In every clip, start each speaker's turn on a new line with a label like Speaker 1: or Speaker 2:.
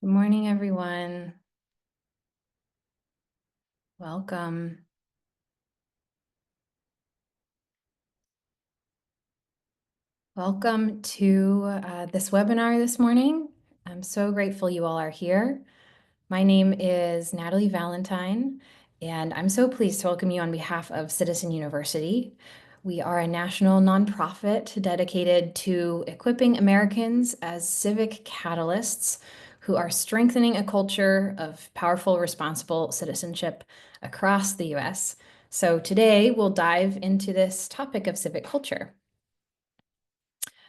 Speaker 1: Good morning, everyone. Welcome. Welcome to this webinar this morning. I'm so grateful you all are here. My name is Natalie Valentine, and I'm so pleased to welcome you on behalf of Citizen University. We are a national nonprofit dedicated to equipping Americans as civic catalysts who are strengthening a culture of powerful, responsible citizenship across the US. So today we'll dive into this topic of civic culture.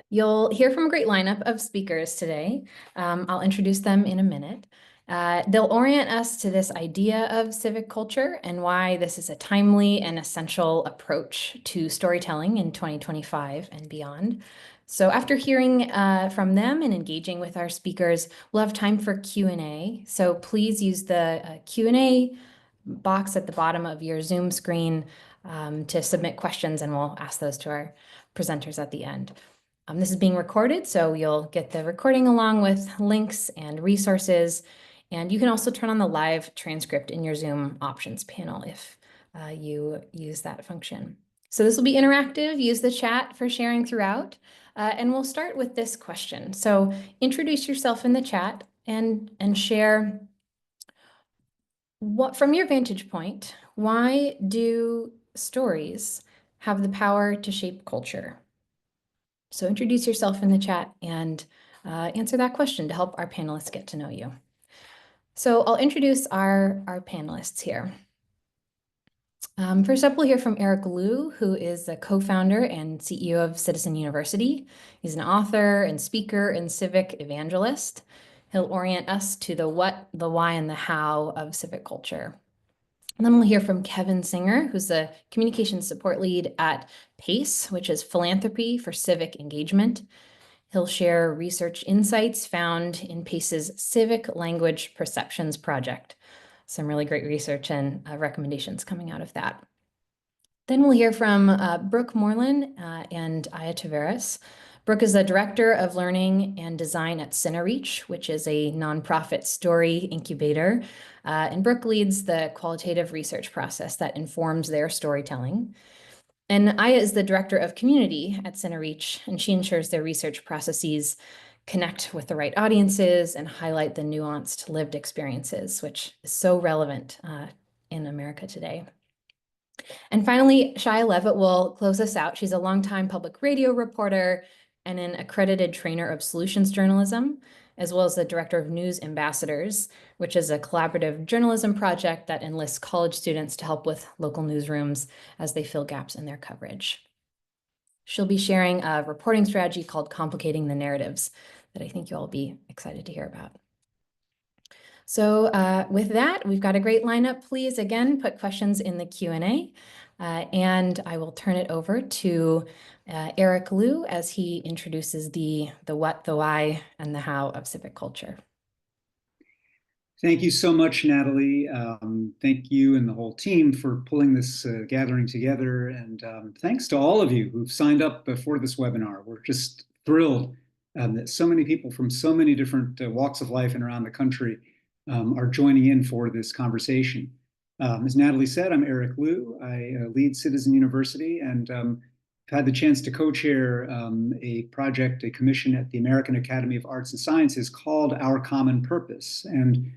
Speaker 1: You'll hear from a great lineup of speakers today. I'll introduce them in a minute. They'll orient us to this idea of civic culture and why this is a timely and essential approach to storytelling in 2025 and beyond. So after hearing from them and engaging with our speakers, we'll have time for Q&A. So please use the Q&A box at the bottom of your Zoom screen to submit questions, and we'll ask those to our presenters at the end. This is being recorded, so you'll get the recording along with links and resources. And you can also turn on the live transcript in your Zoom options panel if you use that function. So this will be interactive. Use the chat for sharing throughout. And we'll start with this question. So introduce yourself in the chat and share what, from your vantage point, why do stories have the power to shape culture? So introduce yourself in the chat and answer that question to help our panelists get to know you. So I'll introduce our panelists here. First up, we'll hear from Eric Liu, who is the co-founder and CEO of Citizen University. He's an author and speaker and civic evangelist. He'll orient us to the what, the why, and the how of civic culture. And then we'll hear from Kevin Singer, who's the communications support lead at PACE, which is Philanthropy for Civic Engagement. He'll share research insights found in PACE's Civic Language Perceptions Project. Some really great research and recommendations coming out of that. Then we'll hear from Brooke Moreland and Aya Taveras. Brooke is the Director of Learning and Design at CineReach, which is a nonprofit story incubator. And Brooke leads the qualitative research process that informs their storytelling. And Aya is the Director of Community at CineReach, and she ensures their research processes connect with the right audiences and highlight the nuanced lived experiences, which is so relevant in America today. And finally, Shia Levitt will close us out. She's a longtime public radio reporter and an accredited trainer of solutions journalism, as well as the director of News Ambassadors, which is a collaborative journalism project that enlists college students to help with local newsrooms as they fill gaps in their coverage. She'll be sharing a reporting strategy called Complicating the Narratives that I think you'll all be excited to hear about. So with that, we've got a great lineup. Please, again, put questions in the Q&A, and I will turn it over to Eric Liu as he introduces the what, the why, and the how of civic culture.
Speaker 2: Thank you so much, Natalie. Thank you and the whole team for pulling this gathering together. And thanks to all of you who've signed up for this webinar. We're just thrilled that so many people from so many different walks of life and around the country are joining in for this conversation. As Natalie said, I'm Eric Liu. I lead Citizen University and had the chance to co-chair a project, a commission at the American Academy of Arts and Sciences called Our Common Purpose. And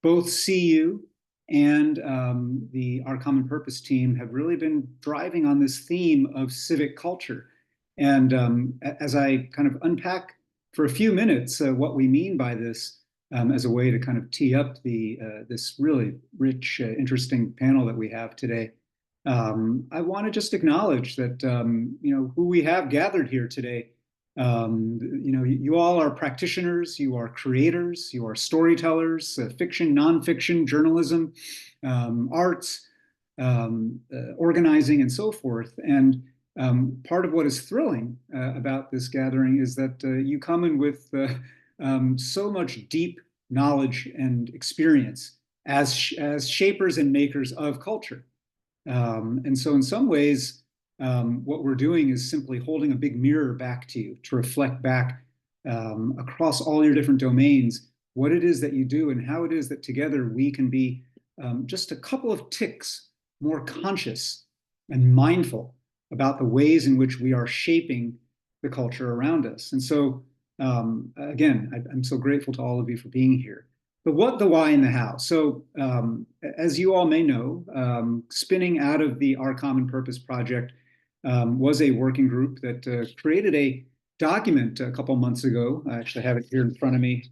Speaker 2: both CU and the Our Common Purpose team have really been driving on this theme of civic culture. And as I kind of unpack for a few minutes what we mean by this as a way to kind of tee up this really rich, interesting panel that we have today, I want to just acknowledge that who we have gathered here today. You all are practitioners, you are creators, you are storytellers, fiction, nonfiction, journalism, arts, organizing, and so forth. And part of what is thrilling about this gathering is that you come in with so much deep knowledge and experience as shapers and makers of culture. And so in some ways, what we're doing is simply holding a big mirror back to you to reflect back across all your different domains what it is that you do and how it is that together we can be just a couple of ticks more conscious and mindful about the ways in which we are shaping the culture around us. And so, again, I'm so grateful to all of you for being here. The what, the why, and the how. So, as you all may know, spinning out of the Our Common Purpose project was a working group that created a document a couple months ago. I actually have it here in front of me,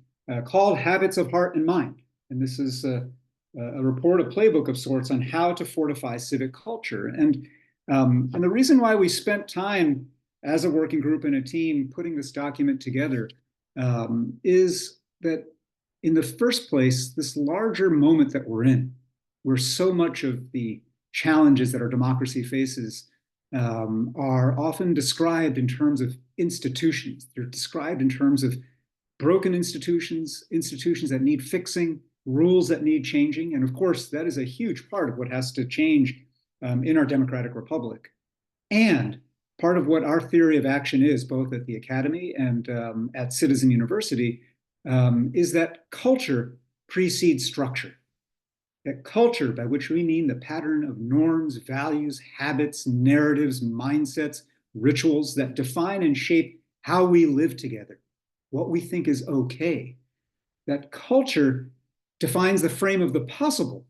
Speaker 2: called Habits of Heart and Mind. And this is a report, a playbook of sorts on how to fortify civic culture. And the reason why we spent time as a working group and a team putting this document together is that in the first place, this larger moment that we're in, where so much of the challenges that our democracy faces are often described in terms of institutions. They're described in terms of broken institutions, institutions that need fixing, rules that need changing. And of course, that is a huge part of what has to change in our democratic republic. And part of what our theory of action is, both at the Academy and at Citizen University, is that culture precedes structure. That culture, by which we mean the pattern of norms, values, habits, narratives, mindsets, rituals that define and shape how we live together, what we think is okay. That culture defines the frame of the possible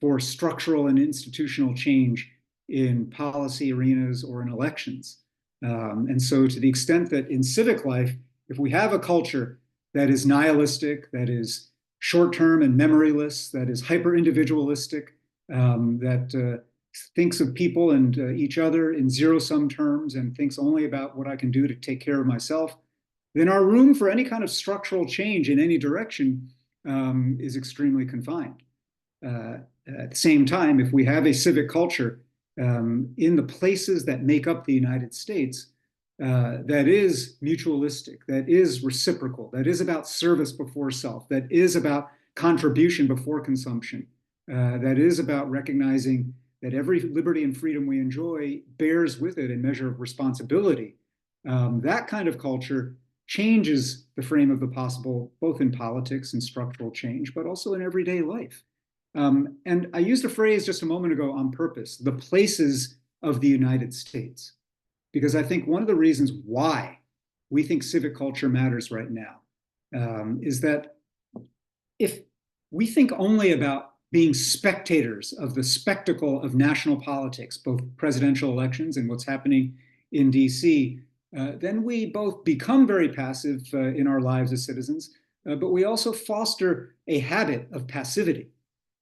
Speaker 2: for structural and institutional change in policy arenas or in elections. And so to the extent that in civic life, if we have a culture that is nihilistic, that is short-term and memoryless, that is hyper-individualistic, that thinks of people and each other in zero-sum terms and thinks only about what I can do to take care of myself, then our room for any kind of structural change in any direction is extremely confined. At the same time, if we have a civic culture in the places that make up the United States that is mutualistic, that is reciprocal, that is about service before self, that is about contribution before consumption, that is about recognizing that every liberty and freedom we enjoy bears with it a measure of responsibility. That kind of culture changes the frame of the possible, both in politics and structural change, but also in everyday life. And I used a phrase just a moment ago on purpose, the places of the United States, because I think one of the reasons why we think civic culture matters right now is that if we think only about being spectators of the spectacle of national politics, both presidential elections and what's happening in DC, then we both become very passive in our lives as citizens, but we also foster a habit of passivity.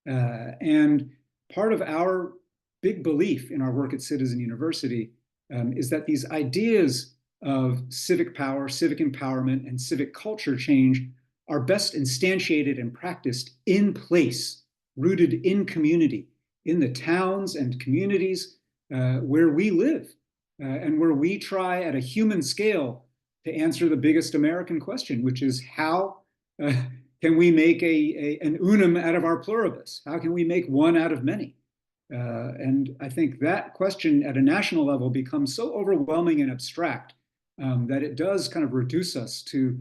Speaker 2: And part of our big belief in our work at Citizen University is that these ideas of civic power, civic empowerment, and civic culture change are best instantiated and practiced in place, rooted in community, in the towns and communities where we live, and where we try at a human scale to answer the biggest American question, which is how can we make an unum out of our pluribus? How can we make one out of many? And I think that question at a national level becomes so overwhelming and abstract that it does kind of reduce us to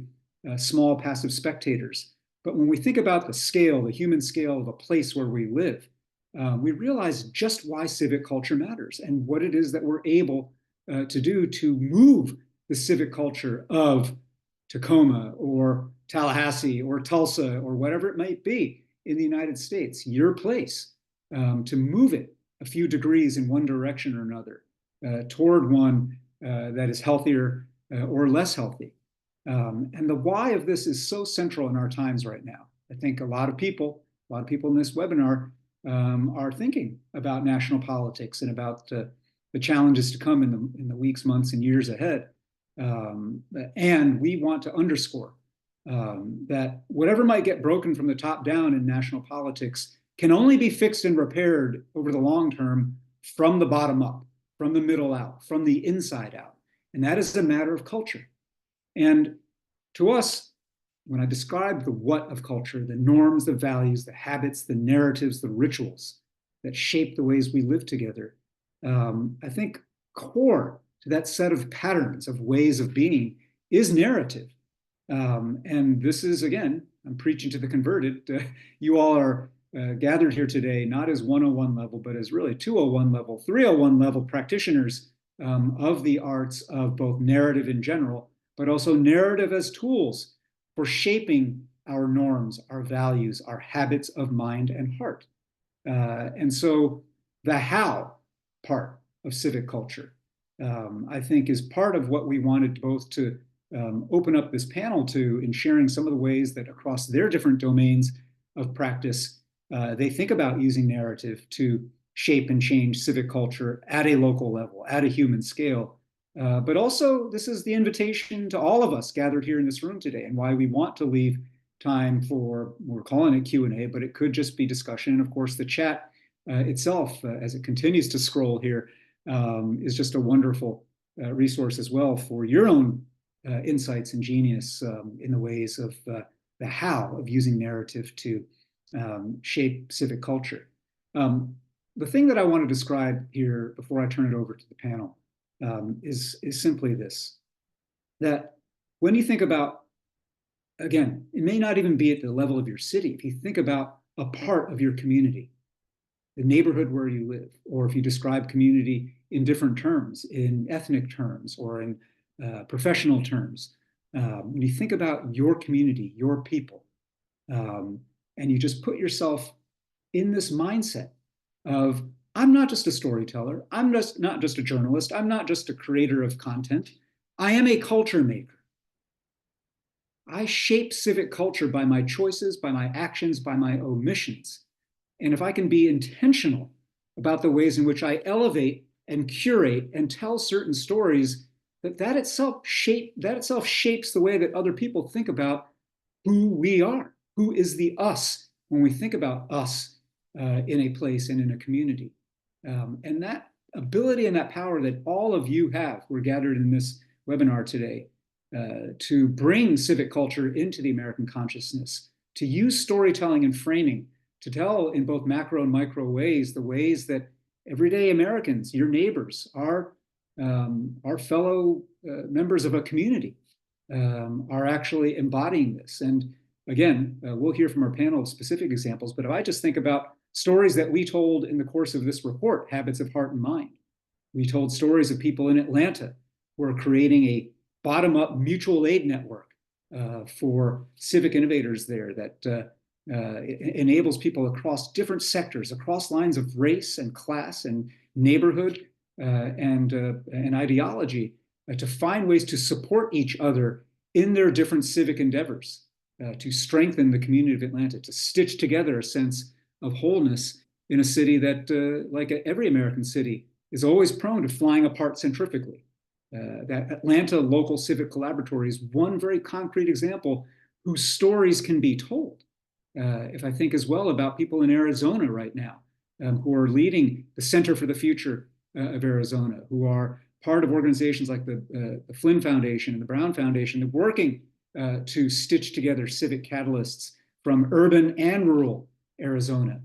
Speaker 2: small passive spectators. But when we think about the scale, the human scale of a place where we live, we realize just why civic culture matters and what it is that we're able to do to move the civic culture of Tacoma or Tallahassee or Tulsa or whatever it might be in the United States, your place, to move it a few degrees in one direction or another toward one that is healthier or less healthy. And the why of this is so central in our times right now. I think a lot of people in this webinar are thinking about national politics and about the challenges to come in the weeks, months, and years ahead. And we want to underscore that whatever might get broken from the top down in national politics can only be fixed and repaired over the long term from the bottom up, from the middle out, from the inside out. And that is a matter of culture. And to us, when I describe the what of culture, the norms, the values, the habits, the narratives, the rituals that shape the ways we live together, I think core to that set of patterns of ways of being is narrative. And this is, again, I'm preaching to the converted. You all are gathered here today, not as 101 level, but as really 201 level, 301 level practitioners of the arts of both narrative in general, but also narrative as tools for shaping our norms, our values, our habits of mind and heart. And so the how part of civic culture, I think, is part of what we wanted both to open up this panel to in sharing some of the ways that across their different domains of practice, they think about using narrative to shape and change civic culture at a local level, at a human scale. But also, this is the invitation to all of us gathered here in this room today, and why we want to leave time for, we're calling it Q&A, but it could just be discussion. And of course, the chat itself, as it continues to scroll here, is just a wonderful resource as well for your own insights and genius in the ways of the how of using narrative to shape civic culture. The thing that I want to describe here before I turn it over to the panel is simply this, that when you think about, again, it may not even be at the level of your city. If you think about a part of your community, the neighborhood where you live, or if you describe community in different terms, in ethnic terms, or in professional terms, when you think about your community, your people, and you just put yourself in this mindset of, I'm not just a storyteller, I'm just not just a journalist, I'm not just a creator of content, I am a culture maker. I shape civic culture by my choices, by my actions, by my omissions. And if I can be intentional about the ways in which I elevate and curate and tell certain stories, that itself shapes the way that other people think about who we are, who is the us when we think about us in a place and in a community. And that ability and that power that all of you have, we're gathered in this webinar today, to bring civic culture into the American consciousness, to use storytelling and framing to tell in both macro and micro ways the ways that everyday Americans, your neighbors, our fellow members of a community are actually embodying this. And again, we'll hear from our panel of specific examples, but if I just think about stories that we told in the course of this report, Habits of Heart and Mind, we told stories of people in Atlanta who are creating a bottom-up mutual aid network for civic innovators there that enables people across different sectors, across lines of race and class and neighborhood and ideology, to find ways to support each other in their different civic endeavors, to strengthen the community of Atlanta, to stitch together a sense of wholeness in a city that, like every American city, is always prone to flying apart centrifugally. That Atlanta Local Civic Collaboratory is one very concrete example whose stories can be told. If I think as well about people in Arizona right now who are leading the Center for the Future of Arizona, who are part of organizations like the Flynn Foundation and the Brown Foundation, working to stitch together civic catalysts from urban and rural Arizona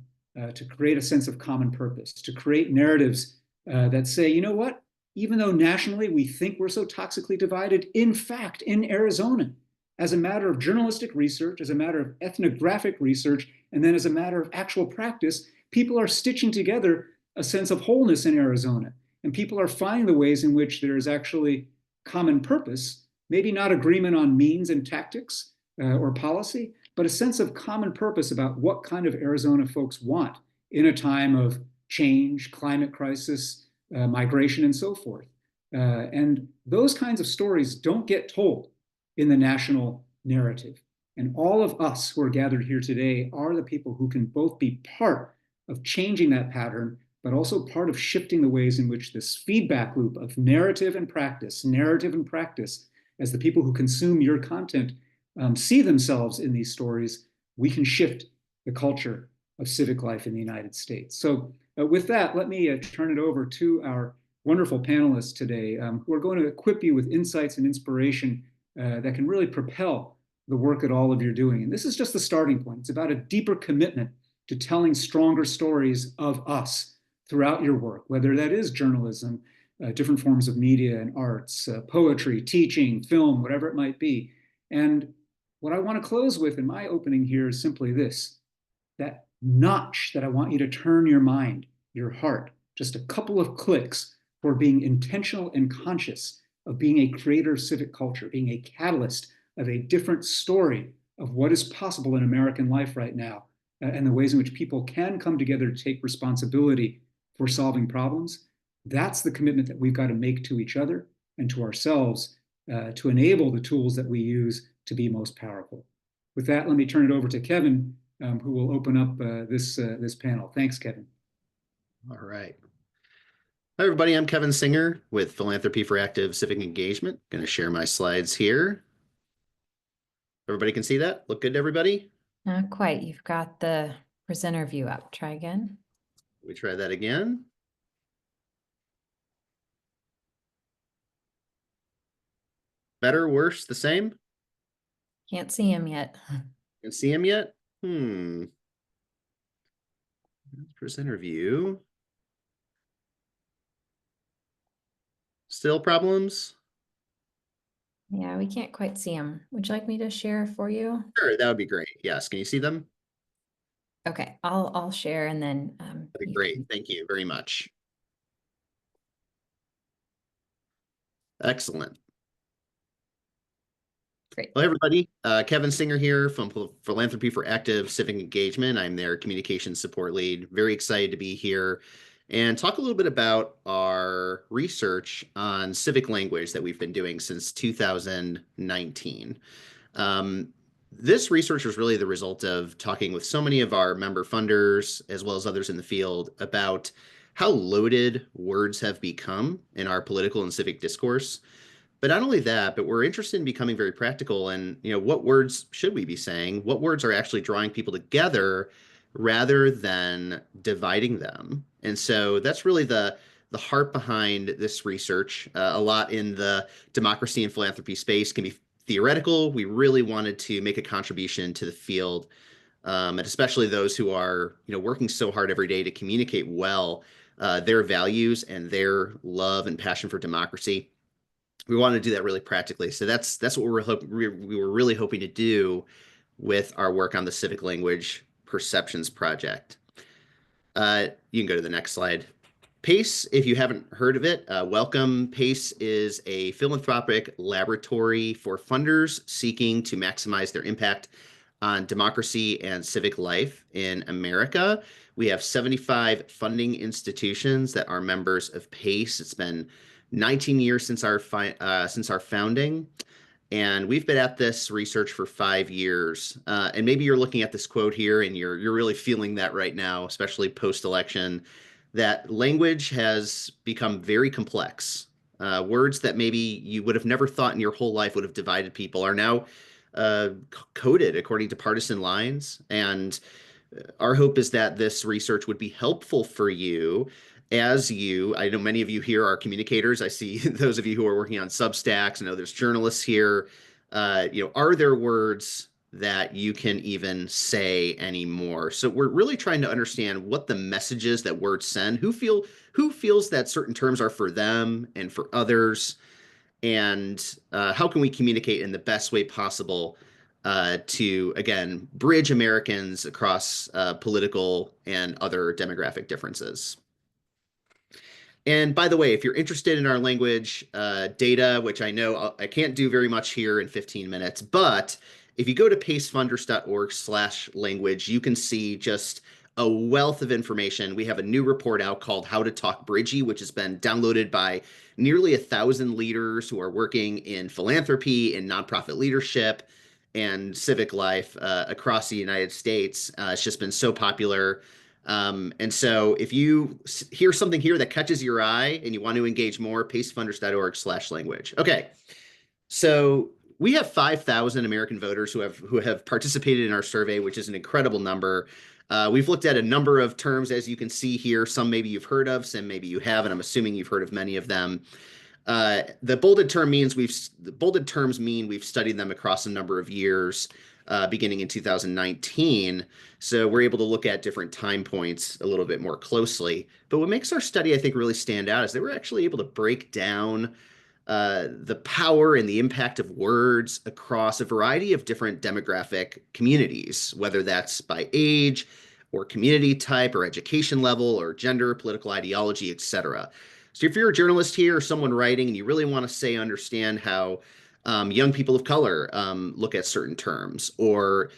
Speaker 2: to create a sense of common purpose, to create narratives that say, you know what, even though nationally we think we're so toxically divided, in fact, in Arizona, as a matter of journalistic research, as a matter of ethnographic research, and then as a matter of actual practice, people are stitching together a sense of wholeness in Arizona. And people are finding the ways in which there is actually common purpose, maybe not agreement on means and tactics or policy, but a sense of common purpose about what kind of Arizona folks want in a time of change, climate crisis, migration, and so forth. And those kinds of stories don't get told in the national narrative. And all of us who are gathered here today are the people who can both be part of changing that pattern, but also part of shifting the ways in which this feedback loop of narrative and practice, as the people who consume your content see themselves in these stories, we can shift the culture of civic life in the United States. So with that, let me turn it over to our wonderful panelists today who are going to equip you with insights and inspiration that can really propel the work that all of you are doing. And this is just the starting point. It's about a deeper commitment to telling stronger stories of us throughout your work, whether that is journalism, different forms of media and arts, poetry, teaching, film, whatever it might be. And what I want to close with in my opening here is simply this: that notch that I want you to turn your mind, your heart, just a couple of clicks for being intentional and conscious of being a creator of civic culture, being a catalyst of a different story of what is possible in American life right now, and the ways in which people can come together to take responsibility for solving problems. That's the commitment that we've got to make to each other and to ourselves to enable the tools that we use to be most powerful. With that, let me turn it over to Kevin, who will open up this panel. Thanks, Kevin.
Speaker 3: All right. Hi, everybody. I'm Kevin Singer with Philanthropy for Active Civic Engagement. Going to share my slides here. Everybody can see that? Look good to everybody?
Speaker 1: Not quite. You've got the presenter view up. Try again.
Speaker 3: We try that again. Better, worse, the same?
Speaker 1: Can't see him yet.
Speaker 3: Can see him yet? Presenter view. Still problems?
Speaker 1: Yeah, we can't quite see him. Would you like me to share for you?
Speaker 3: Sure, that would be great. Yes, can you see them?
Speaker 1: Okay, I'll share and then
Speaker 3: That'd be great. Thank you very much. Excellent.
Speaker 1: Great.
Speaker 3: Hello, everybody. Kevin Singer here from Philanthropy for Active Civic Engagement. I'm their communications support lead. Very excited to be here and talk a little bit about our research on civic language that we've been doing since 2019. This research was really the result of talking with so many of our member funders, as well as others in the field, about how loaded words have become in our political and civic discourse. But not only that, but we're interested in becoming very practical and, what words should we be saying? What words are actually drawing people together rather than dividing them? And so that's really the heart behind this research. A lot in the democracy and philanthropy space can be theoretical. We really wanted to make a contribution to the field, and especially those who are, working so hard every day to communicate well their values and their love and passion for democracy. We want to do that really practically. So that's what we were really hoping to do with our work on the Civic Language Perceptions Project. You can go to the next slide. PACE, if you haven't heard of it, welcome. PACE is a philanthropic laboratory for funders seeking to maximize their impact on democracy and civic life in America. We have 75 funding institutions that are members of PACE. It's been 19 years since our founding, and we've been at this research for 5 years. And maybe you're looking at this quote here, and you're really feeling that right now, especially post-election, that language has become very complex. Words that maybe you would have never thought in your whole life would have divided people are now coded according to partisan lines. And our hope is that this research would be helpful for you I know many of you here are communicators. I see those of you who are working on Substacks. I know there's journalists here. Are there words that you can even say anymore? So we're really trying to understand what the messages that words send, who feels that certain terms are for them and for others, and how can we communicate in the best way possible to, again, bridge Americans across political and other demographic differences. And by the way, if you're interested in our language data, which I know I can't do very much here in 15 minutes, but if you go to pacefunders.org/language, you can see just a wealth of information. We have a new report out called How to Talk Bridgie, which has been downloaded by nearly 1,000 leaders who are working in philanthropy, in nonprofit leadership, and civic life across the United States. It's just been so popular. And so if you hear something here that catches your eye and you want to engage more, pacefunders.org/language. Okay, so we have 5,000 American voters who have participated in our survey, which is an incredible number. We've looked at a number of terms, as you can see here. Some maybe you've heard of, some maybe you haven't. I'm assuming you've heard of many of them. The bolded terms mean we've studied them across a number of years, beginning in 2019. So we're able to look at different time points a little bit more closely. But what makes our study, I think, really stand out is that we're actually able to break down the power and the impact of words across a variety of different demographic communities, whether that's by age or community type or education level or gender, political ideology, etc. So if you're a journalist here or someone writing and you really want to say understand how young people of color look at certain terms, or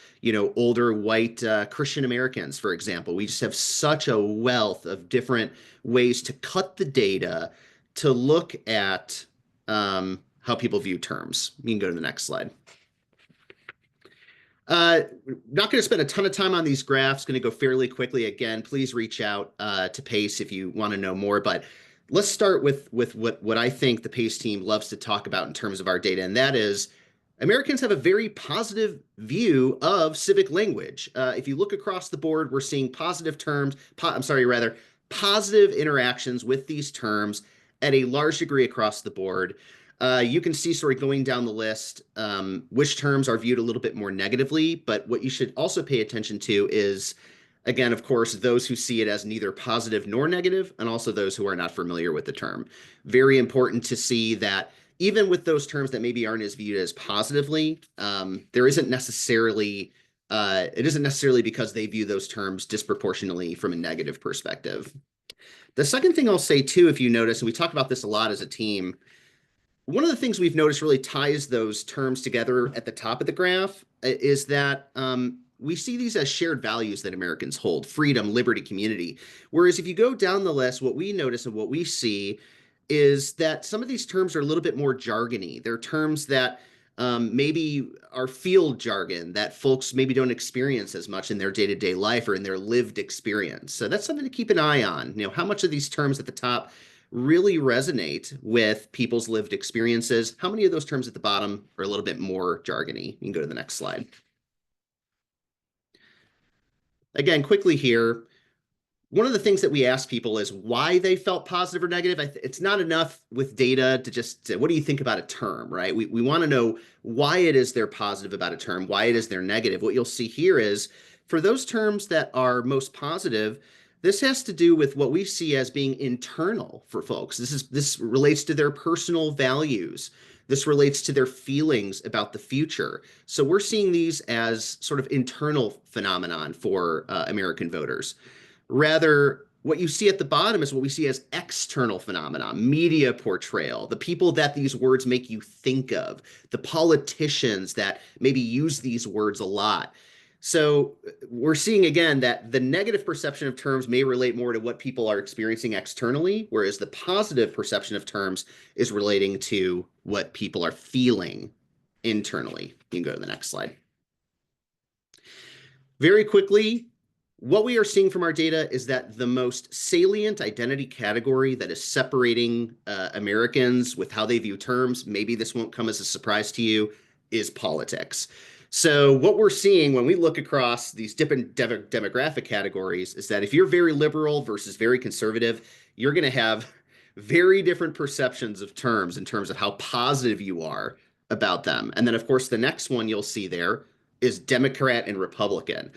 Speaker 3: older white Christian Americans, for example, we just have such a wealth of different ways to cut the data to look at how people view terms. You can go to the next slide. Not going to spend a ton of time on these graphs, going to go fairly quickly. Again, please reach out to PACE if you want to know more, but let's start with what I think the PACE team loves to talk about in terms of our data, and that is Americans have a very positive view of civic language. If you look across the board, we're seeing positive interactions with these terms at a large degree across the board. You can see sort of going down the list which terms are viewed a little bit more negatively, but what you should also pay attention to is, again, of course, those who see it as neither positive nor negative, and also those who are not familiar with the term. Very important to see that even with those terms that maybe aren't as viewed as positively, it isn't necessarily because they view those terms disproportionately from a negative perspective. The second thing I'll say too, if you notice, and we talk about this a lot as a team, one of the things we've noticed really ties those terms together at the top of the graph is that we see these as shared values that Americans hold: freedom, liberty, community. Whereas if you go down the list, what we notice and what we see is that some of these terms are a little bit more jargony. They're terms that maybe are field jargon that folks maybe don't experience as much in their day-to-day life or in their lived experience. So that's something to keep an eye on. How much of these terms at the top really resonate with people's lived experiences? How many of those terms at the bottom are a little bit more jargony? You can go to the next slide. Again, quickly here, one of the things that we ask people is why they felt positive or negative. It's not enough with data to just say, what do you think about a term, right? We want to know why it is they're positive about a term, why it is they're negative. What you'll see here is for those terms that are most positive, this has to do with what we see as being internal for folks. This relates to their personal values. This relates to their feelings about the future. So we're seeing these as sort of internal phenomenon for American voters. Rather, what you see at the bottom is what we see as external phenomena: media portrayal, the people that these words make you think of, the politicians that maybe use these words a lot. So we're seeing again that the negative perception of terms may relate more to what people are experiencing externally, whereas the positive perception of terms is relating to what people are feeling internally. You can go to the next slide. Very quickly, what we are seeing from our data is that the most salient identity category that is separating Americans with how they view terms, maybe this won't come as a surprise to you, is politics. So what we're seeing when we look across these different demographic categories is that if you're very liberal versus very conservative, you're going to have very different perceptions of terms in terms of how positive you are about them. And then, of course, the next one you'll see there is Democrat and Republican.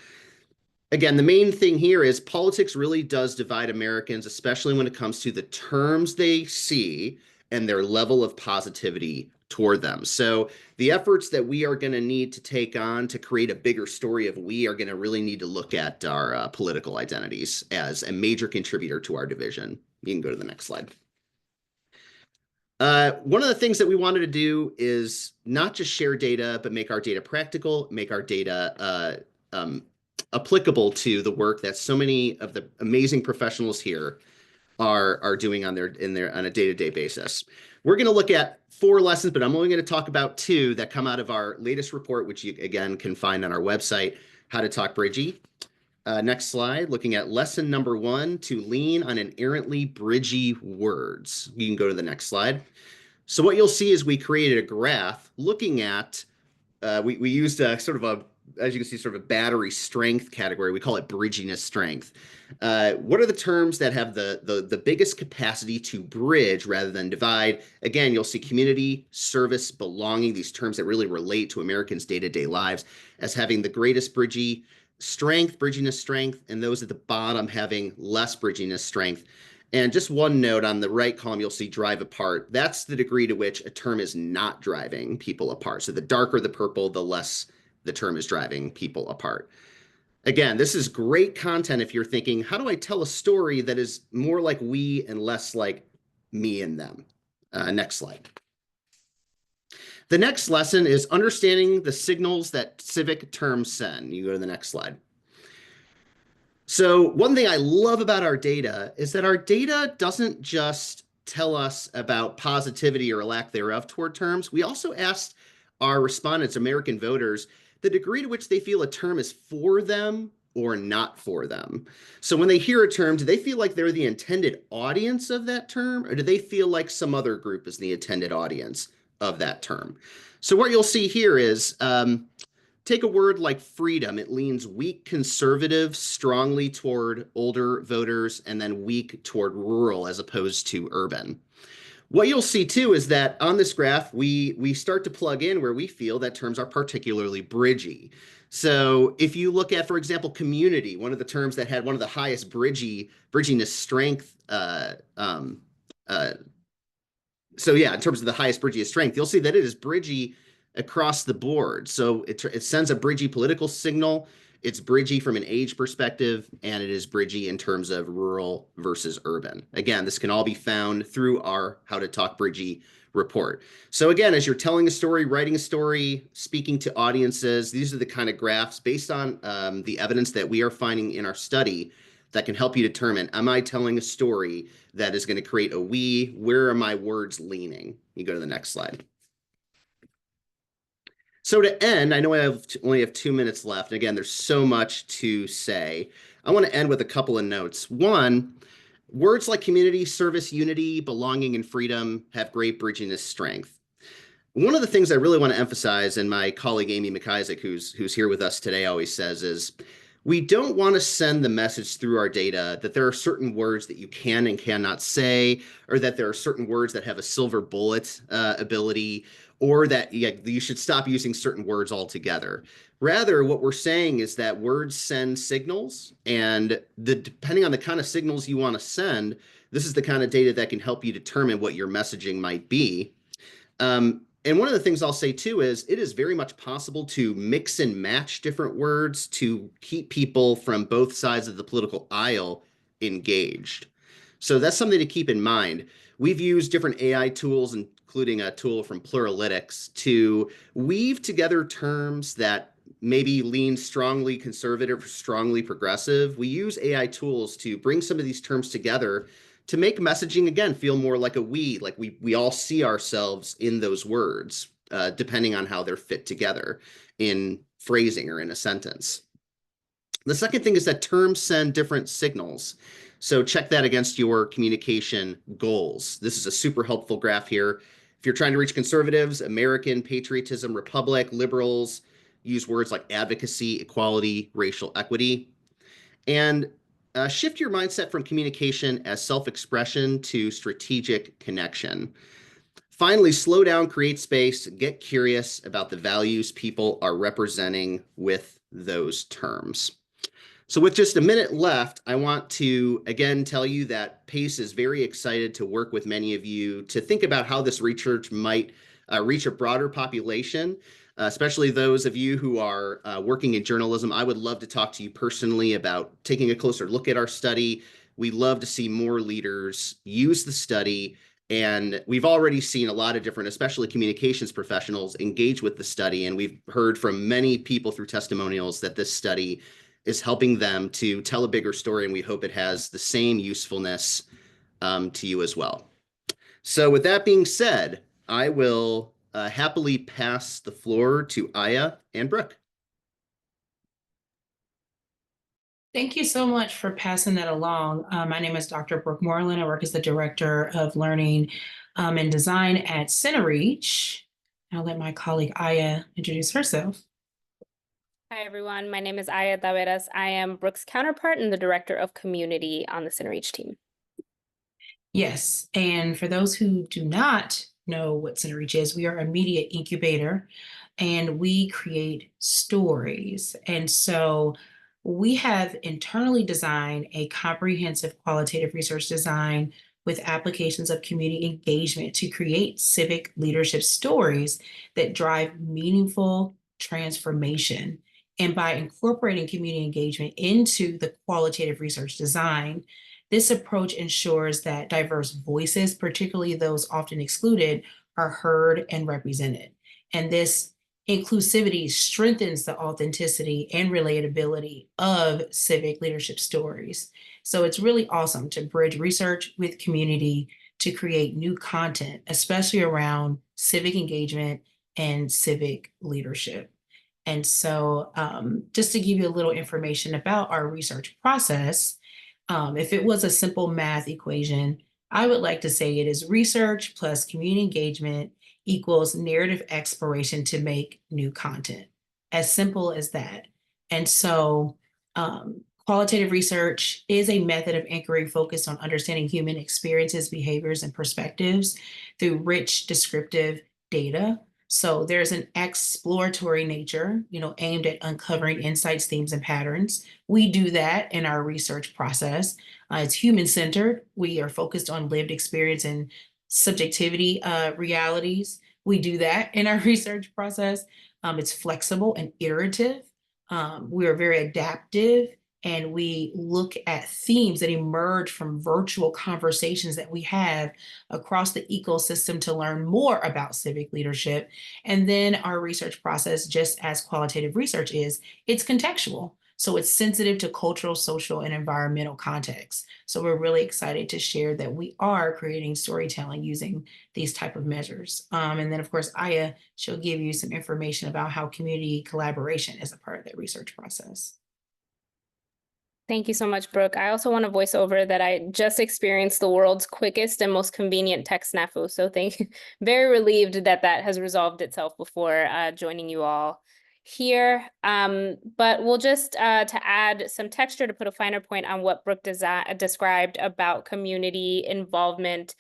Speaker 3: Again, the main thing here is politics really does divide Americans, especially when it comes to the terms they see and their level of positivity toward them. So the efforts that we are going to need to take on to create a bigger story of we are going to really need to look at our political identities as a major contributor to our division. You can go to the next slide. One of the things that we wanted to do is not just share data, but make our data practical, make our data applicable to the work that so many of the amazing professionals here are doing on a day-to-day basis. We're going to look at 4 lessons, but I'm only going to talk about 2 that come out of our latest report, which you again can find on our website, How to Talk Bridgie. Next slide, looking at lesson number 1, to lean on inerrantly bridgy words. You can go to the next slide. So what you'll see is we created a graph looking at, we used a sort of a, as you can see, sort of a battery strength category. We call it bridginess strength. What are the terms that have the biggest capacity to bridge rather than divide? Again, you'll see community, service, belonging, these terms that really relate to Americans' day-to-day lives as having the greatest bridginess strength, and those at the bottom having less bridginess strength. And just one note on the right column, you'll see drive apart. That's the degree to which a term is not driving people apart. So the darker the purple, the less the term is driving people apart. Again, this is great content if you're thinking, how do I tell a story that is more like we and less like me and them? Next slide. The next lesson is understanding the signals that civic terms send. You go to the next slide. So one thing I love about our data is that our data doesn't just tell us about positivity or lack thereof toward terms. We also asked our respondents, American voters, the degree to which they feel a term is for them or not for them. So when they hear a term, do they feel like they're the intended audience of that term, or do they feel like some other group is the intended audience of that term? So what you'll see here is take a word like freedom. It leans weak conservative strongly toward older voters and then weak toward rural as opposed to urban. What you'll see too is that on this graph, we start to plug in where we feel that terms are particularly bridgy. So if you look at, for example, community, one of the terms that had one of the highest bridginess strength, so yeah, in terms of the highest bridgiest strength, you'll see that it is bridgy across the board. So it sends a bridgy political signal. It's bridgy from an age perspective, and it is bridgy in terms of rural versus urban. Again, this can all be found through our How to Talk Bridgy report. So again, as you're telling a story, writing a story, speaking to audiences, these are the kind of graphs based on the evidence that we are finding in our study that can help you determine, am I telling a story that is going to create a we? Where are my words leaning? You go to the next slide. So to end, I know I only have 2 minutes left. Again, there's so much to say. I want to end with a couple of notes. One, words like community, service, unity, belonging, and freedom have great bridginess strength. One of the things I really want to emphasize, and my colleague Amy McIsaac, who's here with us today, always says is, we don't want to send the message through our data that there are certain words that you can and cannot say, or that there are certain words that have a silver bullet ability, or that you should stop using certain words altogether. Rather, what we're saying is that words send signals, and depending on the kind of signals you want to send, this is the kind of data that can help you determine what your messaging might be. And one of the things I'll say too is it is very much possible to mix and match different words to keep people from both sides of the political aisle engaged. So that's something to keep in mind. We've used different AI tools, including a tool from Pluralytics, to weave together terms that maybe lean strongly conservative, strongly progressive. We use AI tools to bring some of these terms together to make messaging, again, feel more like a we, like we all see ourselves in those words, depending on how they're fit together in phrasing or in a sentence. The second thing is that terms send different signals. So check that against your communication goals. This is a super helpful graph here. If you're trying to reach conservatives, American, patriotism, republic, liberals, use words like advocacy, equality, racial equity. And shift your mindset from communication as self-expression to strategic connection. Finally, slow down, create space, get curious about the values people are representing with those terms. So with just a minute left, I want to again tell you that PACE is very excited to work with many of you to think about how this research might reach a broader population, especially those of you who are working in journalism. I would love to talk to you personally about taking a closer look at our study. We love to see more leaders use the study. And we've already seen a lot of different, especially communications professionals, engage with the study. And we've heard from many people through testimonials that this study is helping them to tell a bigger story. And we hope it has the same usefulness to you as well. So with that being said, I will happily pass the floor to Aya and Brooke.
Speaker 4: Thank you so much for passing that along. My name is Dr. Brooke Moreland. I work as the Director of Learning and Design at CenterReach. I'll let my colleague Aya introduce herself.
Speaker 5: Hi, everyone. My name is Aya Taveras. I am Brooke's counterpart and the Director of Community on the CenterReach team.
Speaker 4: Yes, and for those who do not know what CenterReach is, we are a media incubator and we create stories. And so we have internally designed a comprehensive qualitative research design with applications of community engagement to create civic leadership stories that drive meaningful transformation. And by incorporating community engagement into the qualitative research design, this approach ensures that diverse voices, particularly those often excluded, are heard and represented. And this inclusivity strengthens the authenticity and relatability of civic leadership stories. So it's really awesome to bridge research with community to create new content, especially around civic engagement and civic leadership. And so just to give you a little information about our research process, if it was a simple math equation, I would like to say it is research plus community engagement equals narrative exploration to make new content. As simple as that. And so qualitative research is a method of inquiry focused on understanding human experiences, behaviors, and perspectives through rich descriptive data. So there's an exploratory nature, aimed at uncovering insights, themes, and patterns. We do that in our research process. It's human-centered. We are focused on lived experience and subjectivity realities. We do that in our research process. It's flexible and iterative. We are very adaptive, and we look at themes that emerge from virtual conversations that we have across the ecosystem to learn more about civic leadership. And then our research process, just as qualitative research is, it's contextual. So it's sensitive to cultural, social, and environmental contexts. So we're really excited to share that we are creating storytelling using these type of measures. And then, of course, Aya, she'll give you some information about how community collaboration is a part of that research process.
Speaker 5: Thank you so much, Brooke. I also want to voice over that I just experienced the world's quickest and most convenient tech snafu. So very relieved that that has resolved itself before joining you all here. But we'll just to add some texture to put a finer point on what Brooke described about community involvement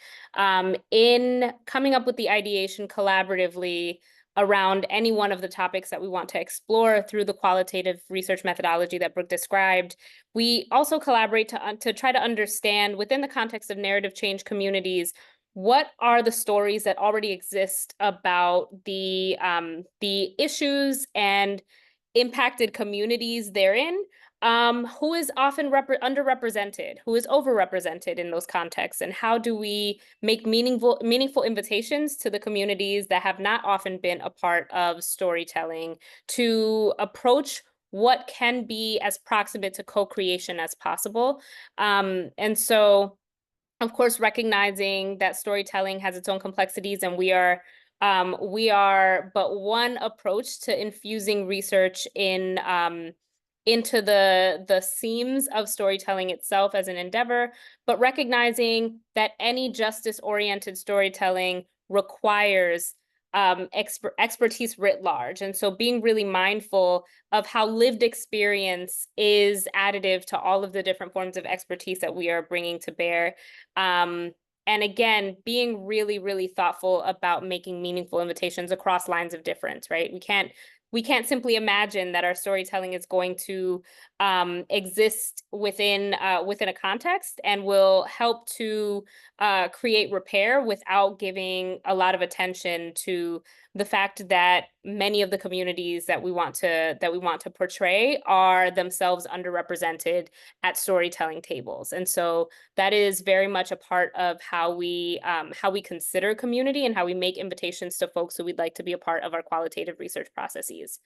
Speaker 5: in coming up with the ideation collaboratively around any one of the topics that we want to explore through the qualitative research methodology that Brooke described. We also collaborate to try to understand, within the context of narrative change communities, what are the stories that already exist about the issues and impacted communities therein, who is often underrepresented, who is overrepresented in those contexts, and how do we make meaningful invitations to the communities that have not often been a part of storytelling to approach what can be as proximate to co-creation as possible. And so, of course, recognizing that storytelling has its own complexities, and we are but one approach to infusing research in into the seams of storytelling itself as an endeavor, but recognizing that any justice-oriented storytelling requires expertise writ large. And so being really mindful of how lived experience is additive to all of the different forms of expertise that we are bringing to bear. And again, being really, really thoughtful about making meaningful invitations across lines of difference, right? We can't simply imagine that our storytelling is going to exist within a context and will help to create repair without giving a lot of attention to the fact that many of the communities that we want to portray are themselves underrepresented at storytelling tables. And so that is very much a part of how we consider community and how we make invitations to folks who we'd like to be a part of our qualitative research processes.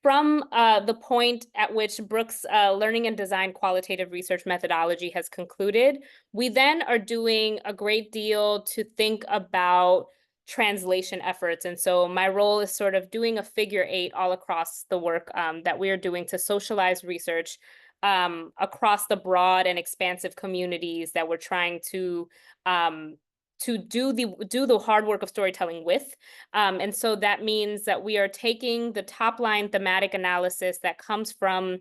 Speaker 5: From the point at which Brooke's learning and design qualitative research methodology has concluded, we then are doing a great deal to think about translation efforts. And so my role is sort of doing a figure 8 all across the work that we are doing to socialize research across the broad and expansive communities that we're trying to do the hard work of storytelling with. And so that means that we are taking the top line thematic analysis that comes from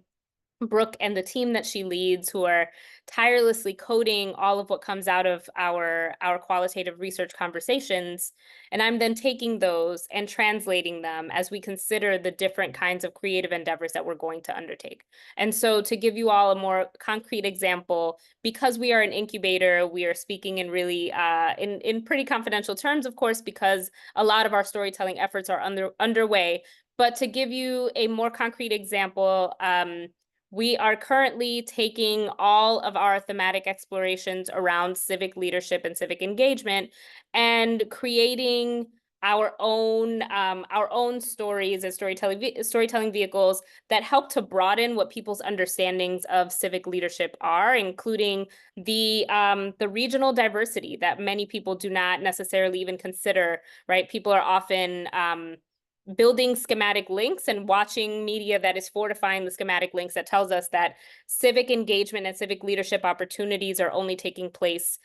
Speaker 5: Brooke and the team that she leads, who are tirelessly coding all of what comes out of our qualitative research conversations. And I'm then taking those and translating them as we consider the different kinds of creative endeavors that we're going to undertake. And so to give you all a more concrete example, because we are an incubator, we are speaking in really in pretty confidential terms, of course, because a lot of our storytelling efforts are underway. But to give you a more concrete example, we are currently taking all of our thematic explorations around civic leadership and civic engagement and creating our own stories and storytelling vehicles that help to broaden what people's understandings of civic leadership are, including the regional diversity that many people do not necessarily even consider, right? People are often building schematic links and watching media that is fortifying the schematic links that tells us that civic engagement and civic leadership opportunities are only taking place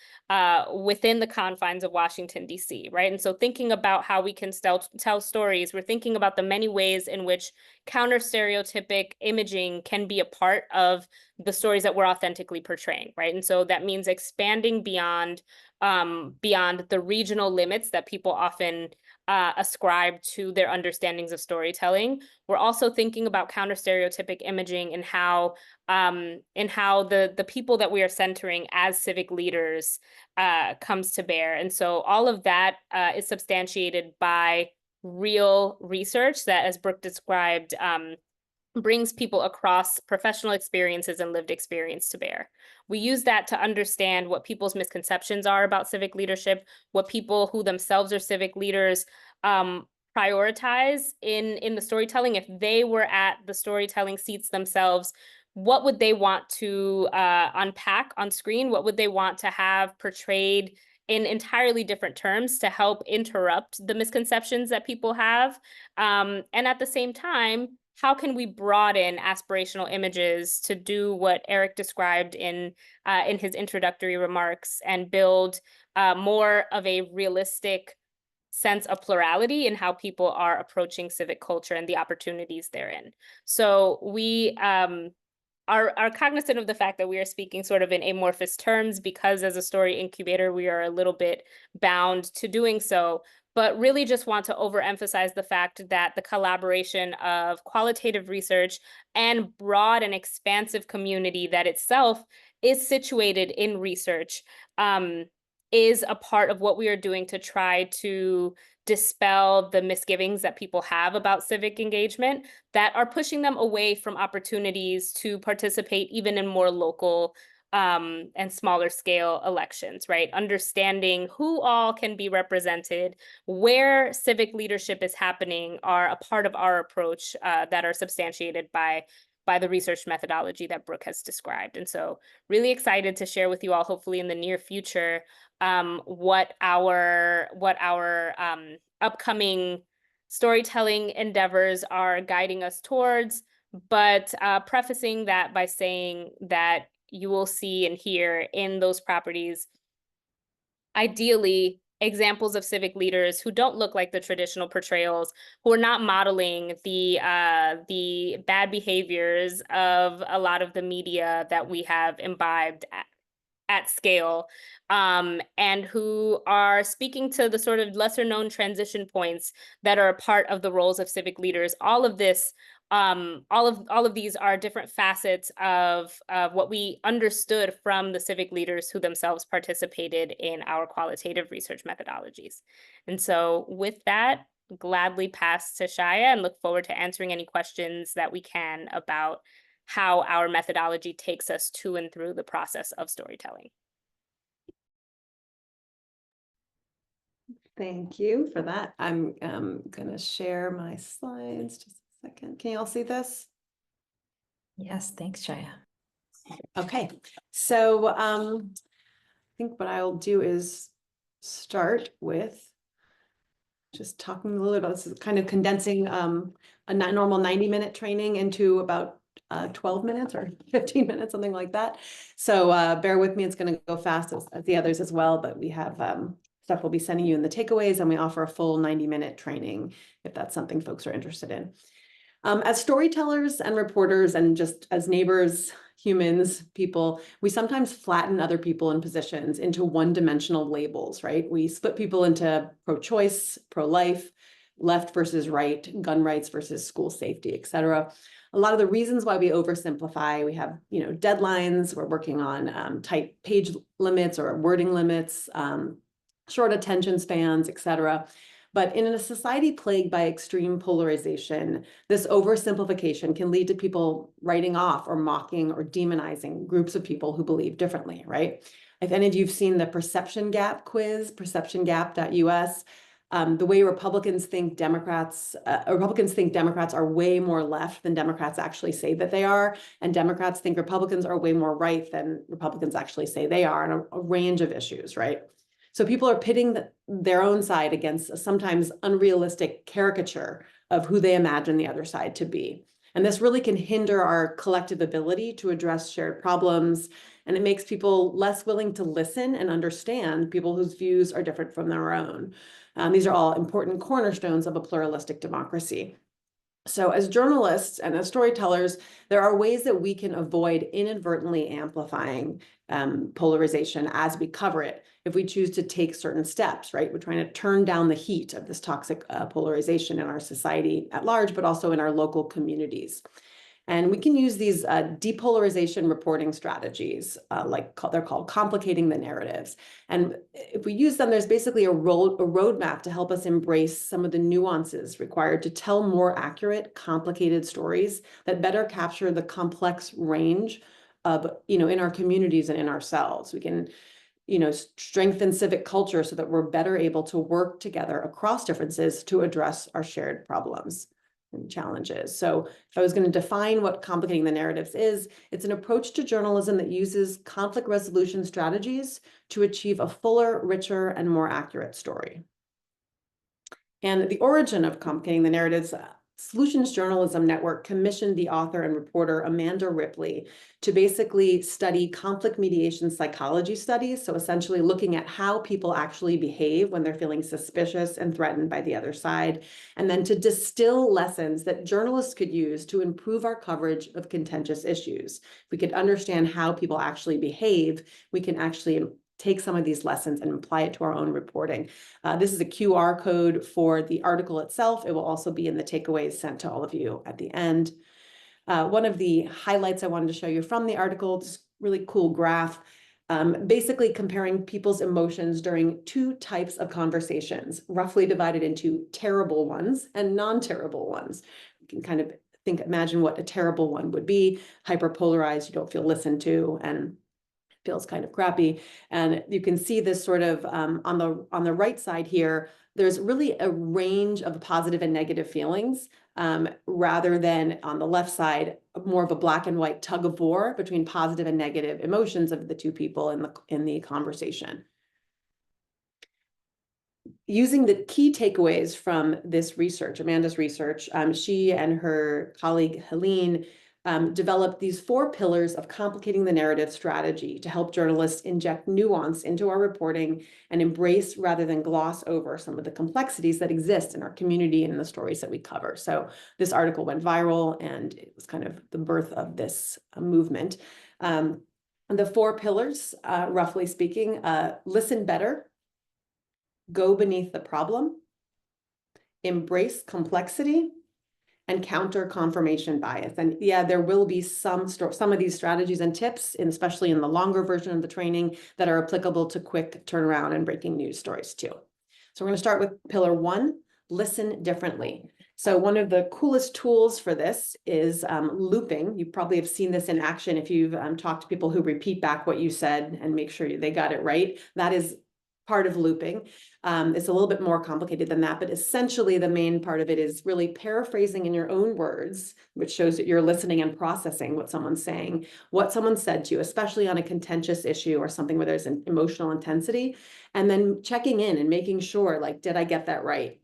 Speaker 5: within the confines of Washington, D.C., right? And so thinking about how we can tell stories, we're thinking about the many ways in which counter-stereotypic imaging can be a part of the stories that we're authentically portraying, right? And so that means expanding beyond the regional limits that people often ascribe to their understandings of storytelling. We're also thinking about counter-stereotypic imaging and how the people that we are centering as civic leaders comes to bear. And so all of that is substantiated by real research that, as Brooke described, brings people across professional experiences and lived experience to bear. We use that to understand what people's misconceptions are about civic leadership, what people who themselves are civic leaders prioritize in the storytelling. If they were at the storytelling seats themselves, what would they want to unpack on screen? What would they want to have portrayed in entirely different terms to help interrupt the misconceptions that people have? And at the same time, how can we broaden aspirational images to do what Eric described in his introductory remarks and build more of a realistic sense of plurality in how people are approaching civic culture and the opportunities therein? So we are cognizant of the fact that we are speaking sort of in amorphous terms because as a story incubator, we are a little bit bound to doing so, but really just want to overemphasize the fact that the collaboration of qualitative research and broad and expansive community that itself is situated in research is a part of what we are doing to try to dispel the misgivings that people have about civic engagement that are pushing them away from opportunities to participate even in more local and smaller scale elections, right? Understanding who all can be represented, where civic leadership is happening are a part of our approach that are substantiated by the research methodology that Brooke has described. And so really excited to share with you all, hopefully in the near future, what our upcoming storytelling endeavors are guiding us towards, but prefacing that by saying that you will see and hear in those properties, ideally, examples of civic leaders who don't look like the traditional portrayals, who are not modeling the bad behaviors of a lot of the media that we have imbibed at scale, and who are speaking to the sort of lesser known transition points that are a part of the roles of civic leaders. All of this, all of these are different facets of what we understood from the civic leaders who themselves participated in our qualitative research methodologies. And so with that, gladly pass to Shaya and look forward to answering any questions that we can about how our methodology takes us to and through the process of storytelling.
Speaker 6: Thank you for that. I'm going to share my slides just a second. Can you all see this?
Speaker 1: Yes, thanks, Shaya.
Speaker 6: Okay, so I think what I'll do is start with just talking a little about this, is kind of condensing a normal 90-minute training into about 12 minutes or 15 minutes, something like that. So bear with me, it's going to go fast as the others as well, but we have stuff we'll be sending you in the takeaways, and we offer a full 90-minute training if that's something folks are interested in. As storytellers and reporters and just as neighbors, humans, people, we sometimes flatten other people in positions into one-dimensional labels, right? We split people into pro-choice, pro-life, left versus right, gun rights versus school safety, et cetera. A lot of the reasons why we oversimplify, we have, deadlines, we're working on tight page limits or wording limits, short attention spans, et cetera. But in a society plagued by extreme polarization, this oversimplification can lead to people writing off or mocking or demonizing groups of people who believe differently, right? If any of you have seen the perception gap quiz, perceptiongap.us, the way Republicans think Democrats are way more left than Democrats actually say that they are, and Democrats think Republicans are way more right than Republicans actually say they are on a range of issues, right? So people are pitting their own side against a sometimes unrealistic caricature of who they imagine the other side to be. And this really can hinder our collective ability to address shared problems, and it makes people less willing to listen and understand people whose views are different from their own. These are all important cornerstones of a pluralistic democracy. So as journalists and as storytellers, there are ways that we can avoid inadvertently amplifying polarization as we cover it if we choose to take certain steps, right? We're trying to turn down the heat of this toxic polarization in our society at large, but also in our local communities. And we can use these depolarization reporting strategies, they're called complicating the narratives. And if we use them, there's basically a roadmap to help us embrace some of the nuances required to tell more accurate, complicated stories that better capture the complex range of, in our communities and in ourselves. We can, strengthen civic culture so that we're better able to work together across differences to address our shared problems and challenges. So if I was going to define what complicating the narratives is, it's an approach to journalism that uses conflict resolution strategies to achieve a fuller, richer, and more accurate story. And the origin of complicating the narratives, Solutions Journalism Network commissioned the author and reporter Amanda Ripley to basically study conflict mediation psychology studies. So essentially looking at how people actually behave when they're feeling suspicious and threatened by the other side, and then to distill lessons that journalists could use to improve our coverage of contentious issues. If we could understand how people actually behave, we can actually take some of these lessons and apply it to our own reporting. This is a QR code for the article itself. It will also be in the takeaways sent to all of you at the end. One of the highlights I wanted to show you from the article, this really cool graph, basically comparing people's emotions during two types of conversations, roughly divided into terrible ones and non-terrible ones. You can kind of imagine what a terrible one would be: hyperpolarized, you don't feel listened to, and feels kind of crappy. And you can see this sort of on the right side here, there's really a range of positive and negative feelings, rather than on the left side, more of a black and white tug of war between positive and negative emotions of the two people in the conversation. Using the key takeaways from this research, Amanda's research, she and her colleague Helene developed these 4 pillars of complicating the narrative strategy to help journalists inject nuance into our reporting and embrace rather than gloss over some of the complexities that exist in our community and in the stories that we cover. So this article went viral, and it was kind of the birth of this movement. The 4 pillars, roughly speaking, listen better, go beneath the problem, embrace complexity, and counter confirmation bias. And yeah, there will be some of these strategies and tips, especially in the longer version of the training, that are applicable to quick turnaround and breaking news stories too. So we're going to start with pillar 1, listen differently. So one of the coolest tools for this is looping. You probably have seen this in action if you've talked to people who repeat back what you said and make sure they got it right. That is part of looping. It's a little bit more complicated than that, but essentially the main part of it is really paraphrasing in your own words, which shows that you're listening and processing what someone's saying, what someone said to you, especially on a contentious issue or something where there's an emotional intensity, and then checking in and making sure, like, did I get that right?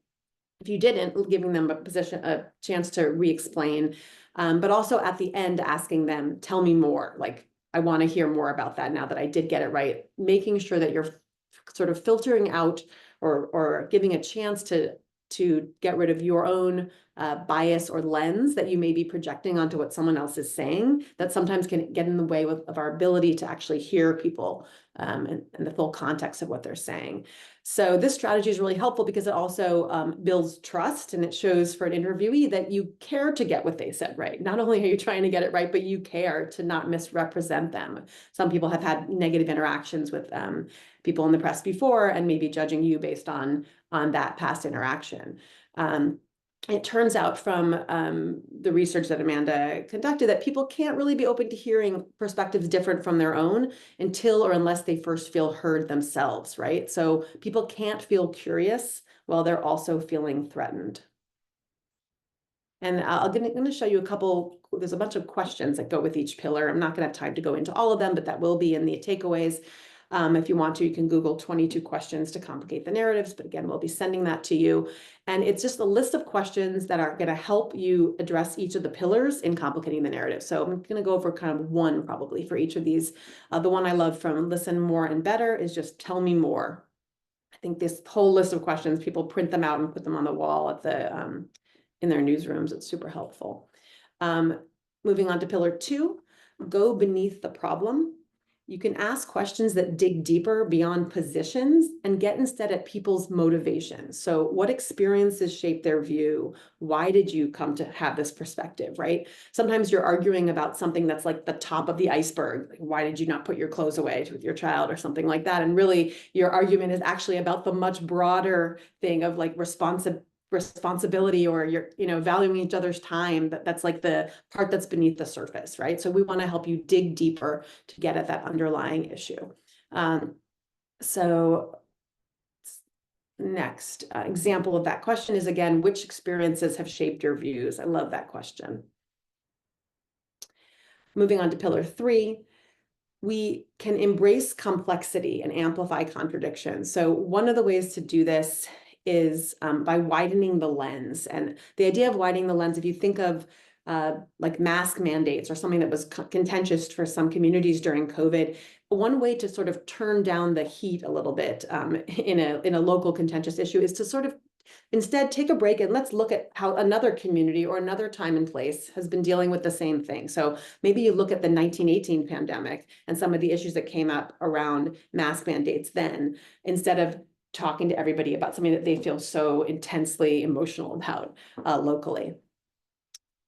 Speaker 6: If you didn't, giving them a chance to re-explain, but also at the end, asking them, tell me more, like, I want to hear more about that now that I did get it right, making sure that you're sort of filtering out or giving a chance to get rid of your own bias or lens that you may be projecting onto what someone else is saying that sometimes can get in the way of our ability to actually hear people and the full context of what they're saying. So this strategy is really helpful because it also builds trust, and it shows for an interviewee that you care to get what they said right. Not only are you trying to get it right, but you care to not misrepresent them. Some people have had negative interactions with people in the press before and maybe judging you based on that past interaction. It turns out from the research that Amanda conducted that people can't really be open to hearing perspectives different from their own until or unless they first feel heard themselves, right? So people can't feel curious while they're also feeling threatened. And I'm going to show you a couple, there's a bunch of questions that go with each pillar. I'm not going to have time to go into all of them, but that will be in the takeaways. If you want to, you can Google 22 questions to complicate the narratives, but again, we'll be sending that to you. And it's just a list of questions that are going to help you address each of the pillars in complicating the narrative. So I'm going to go over kind of one probably for each of these. The one I love from Listen More and Better is just tell me more. I think this whole list of questions, people print them out and put them on the wall at the in their newsrooms. It's super helpful. Moving on to pillar 2, go beneath the problem. You can ask questions that dig deeper beyond positions and get instead at people's motivations. So what experiences shape their view? Why did you come to have this perspective, right? Sometimes you're arguing about something that's like the top of the iceberg. Like, why did you not put your clothes away with your child or something like that? And really your argument is actually about the much broader thing of like responsibility or you're valuing each other's time. That's like the part that's beneath the surface, right? So we want to help you dig deeper to get at that underlying issue. So next example of that question is, again, which experiences have shaped your views? I love that question. Moving on to pillar 3, we can embrace complexity and amplify contradiction. So one of the ways to do this is by widening the lens. And the idea of widening the lens, if you think of like mask mandates or something that was contentious for some communities during COVID, one way to sort of turn down the heat a little bit in a local contentious issue is to sort of instead take a break and let's look at how another community or another time and place has been dealing with the same thing. So maybe you look at the 1918 pandemic and some of the issues that came up around mask mandates then, instead of talking to everybody about something that they feel so intensely emotional about locally.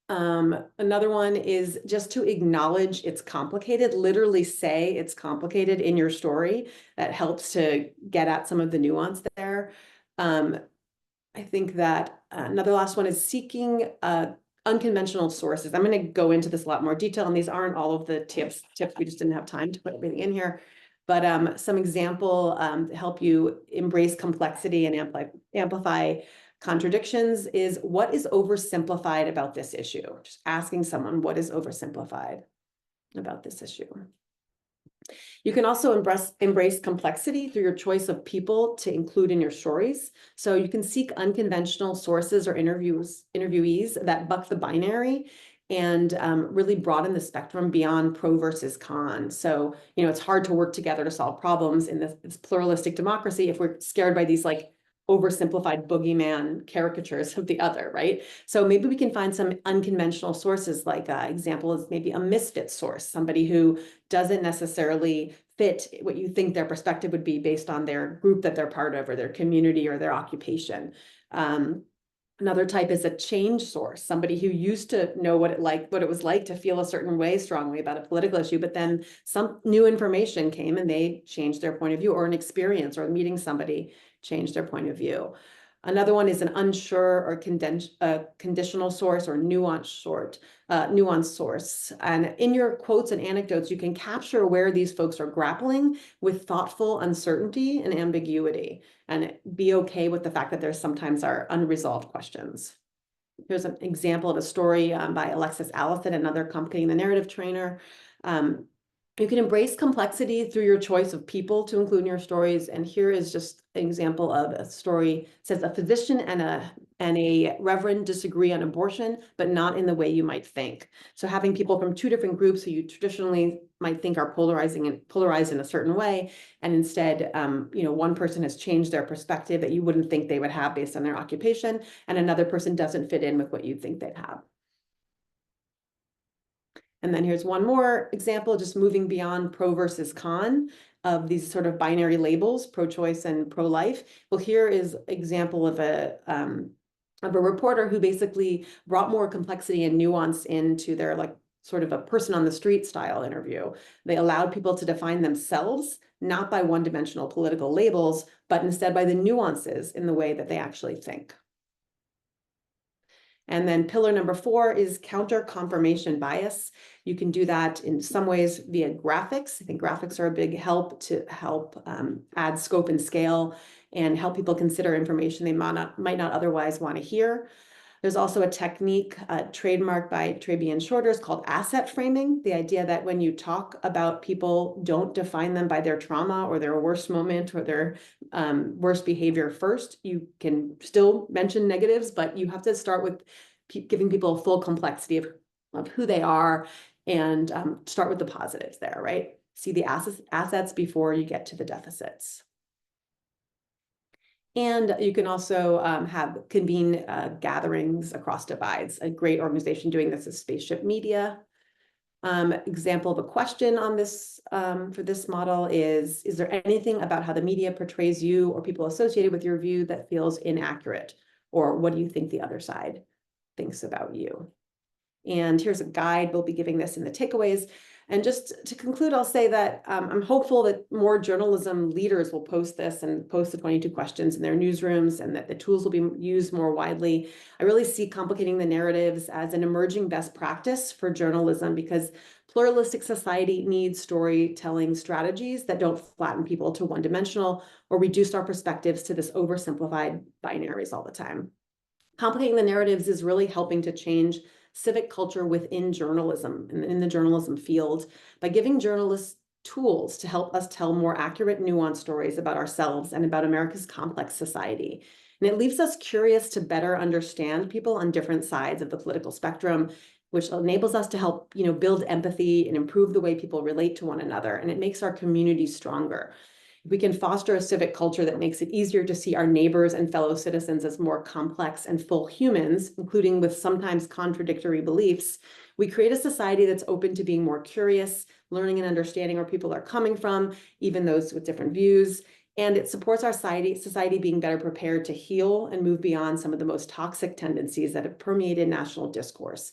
Speaker 6: Another one is just to acknowledge it's complicated, literally say it's complicated in your story. That helps to get at some of the nuance there. I think that another last one is seeking unconventional sources. I'm going to go into this a lot more detail, and these aren't all of the tips. We just didn't have time to put everything in here. But some example to help you embrace complexity and amplify contradictions is, what is oversimplified about this issue? Just asking someone, what is oversimplified about this issue? You can also embrace complexity through your choice of people to include in your stories. So you can seek unconventional sources or interviewees that buck the binary and really broaden the spectrum beyond pro versus con. So, it's hard to work together to solve problems in this pluralistic democracy if we're scared by these like oversimplified boogeyman caricatures of the other, right? So maybe we can find some unconventional sources, like example is maybe a misfit source, somebody who doesn't necessarily fit what you think their perspective would be based on their group that they're part of or their community or their occupation. Another type is a change source, somebody who used to know what it was like to feel a certain way strongly about a political issue, but then some new information came and they changed their point of view, or an experience or meeting somebody changed their point of view. Another one is an unsure or conditional source or nuanced source. And in your quotes and anecdotes, you can capture where these folks are grappling with thoughtful uncertainty and ambiguity, and be okay with the fact that there sometimes are unresolved questions. Here's an example of a story by Alexis Allison, another complicating the narrative trainer. You can embrace complexity through your choice of people to include in your stories. And here is just an example of a story. It says a physician and a reverend disagree on abortion, but not in the way you might think. So having people from two different groups who you traditionally might think are polarized in a certain way, and instead, one person has changed their perspective that you wouldn't think they would have based on their occupation, and another person doesn't fit in with what you'd think they'd have. And then here's one more example, just moving beyond pro versus con of these sort of binary labels, pro-choice and pro-life. Well, here is example of a reporter who basically brought more complexity and nuance into their sort of a person on the street style interview. They allowed people to define themselves, not by one-dimensional political labels, but instead by the nuances in the way that they actually think. And then pillar number 4 is counter confirmation bias. You can do that in some ways via graphics. I think graphics are a big help to help add scope and scale and help people consider information they might not otherwise want to hear. There's also a technique trademarked by Trabian Shorters called asset framing. The idea that when you talk about people, don't define them by their trauma or their worst moment or their worst behavior first. You can still mention negatives, but you have to start with giving people a full complexity of who they are and start with the positives there, right? See the assets before you get to the deficits. And you can also convene gatherings across divides. A great organization doing this is Spaceship Media. Example of a question on this for this model is there anything about how the media portrays you or people associated with your view that feels inaccurate? Or what do you think the other side thinks about you? And here's a guide. We'll be giving this in the takeaways. And just to conclude, I'll say that I'm hopeful that more journalism leaders will post this and post the 22 questions in their newsrooms, and that the tools will be used more widely. I really see complicating the narratives as an emerging best practice for journalism, because pluralistic society needs storytelling strategies that don't flatten people to one-dimensional or reduce our perspectives to this oversimplified binaries all the time. Complicating the narratives is really helping to change civic culture within journalism and in the journalism field by giving journalists tools to help us tell more accurate, nuanced stories about ourselves and about America's complex society. And it leaves us curious to better understand people on different sides of the political spectrum, which enables us to help, build empathy and improve the way people relate to one another. And it makes our community stronger. If we can foster a civic culture that makes it easier to see our neighbors and fellow citizens as more complex and full humans, including with sometimes contradictory beliefs, we create a society that's open to being more curious, learning and understanding where people are coming from, even those with different views. And it supports our society being better prepared to heal and move beyond some of the most toxic tendencies that have permeated national discourse.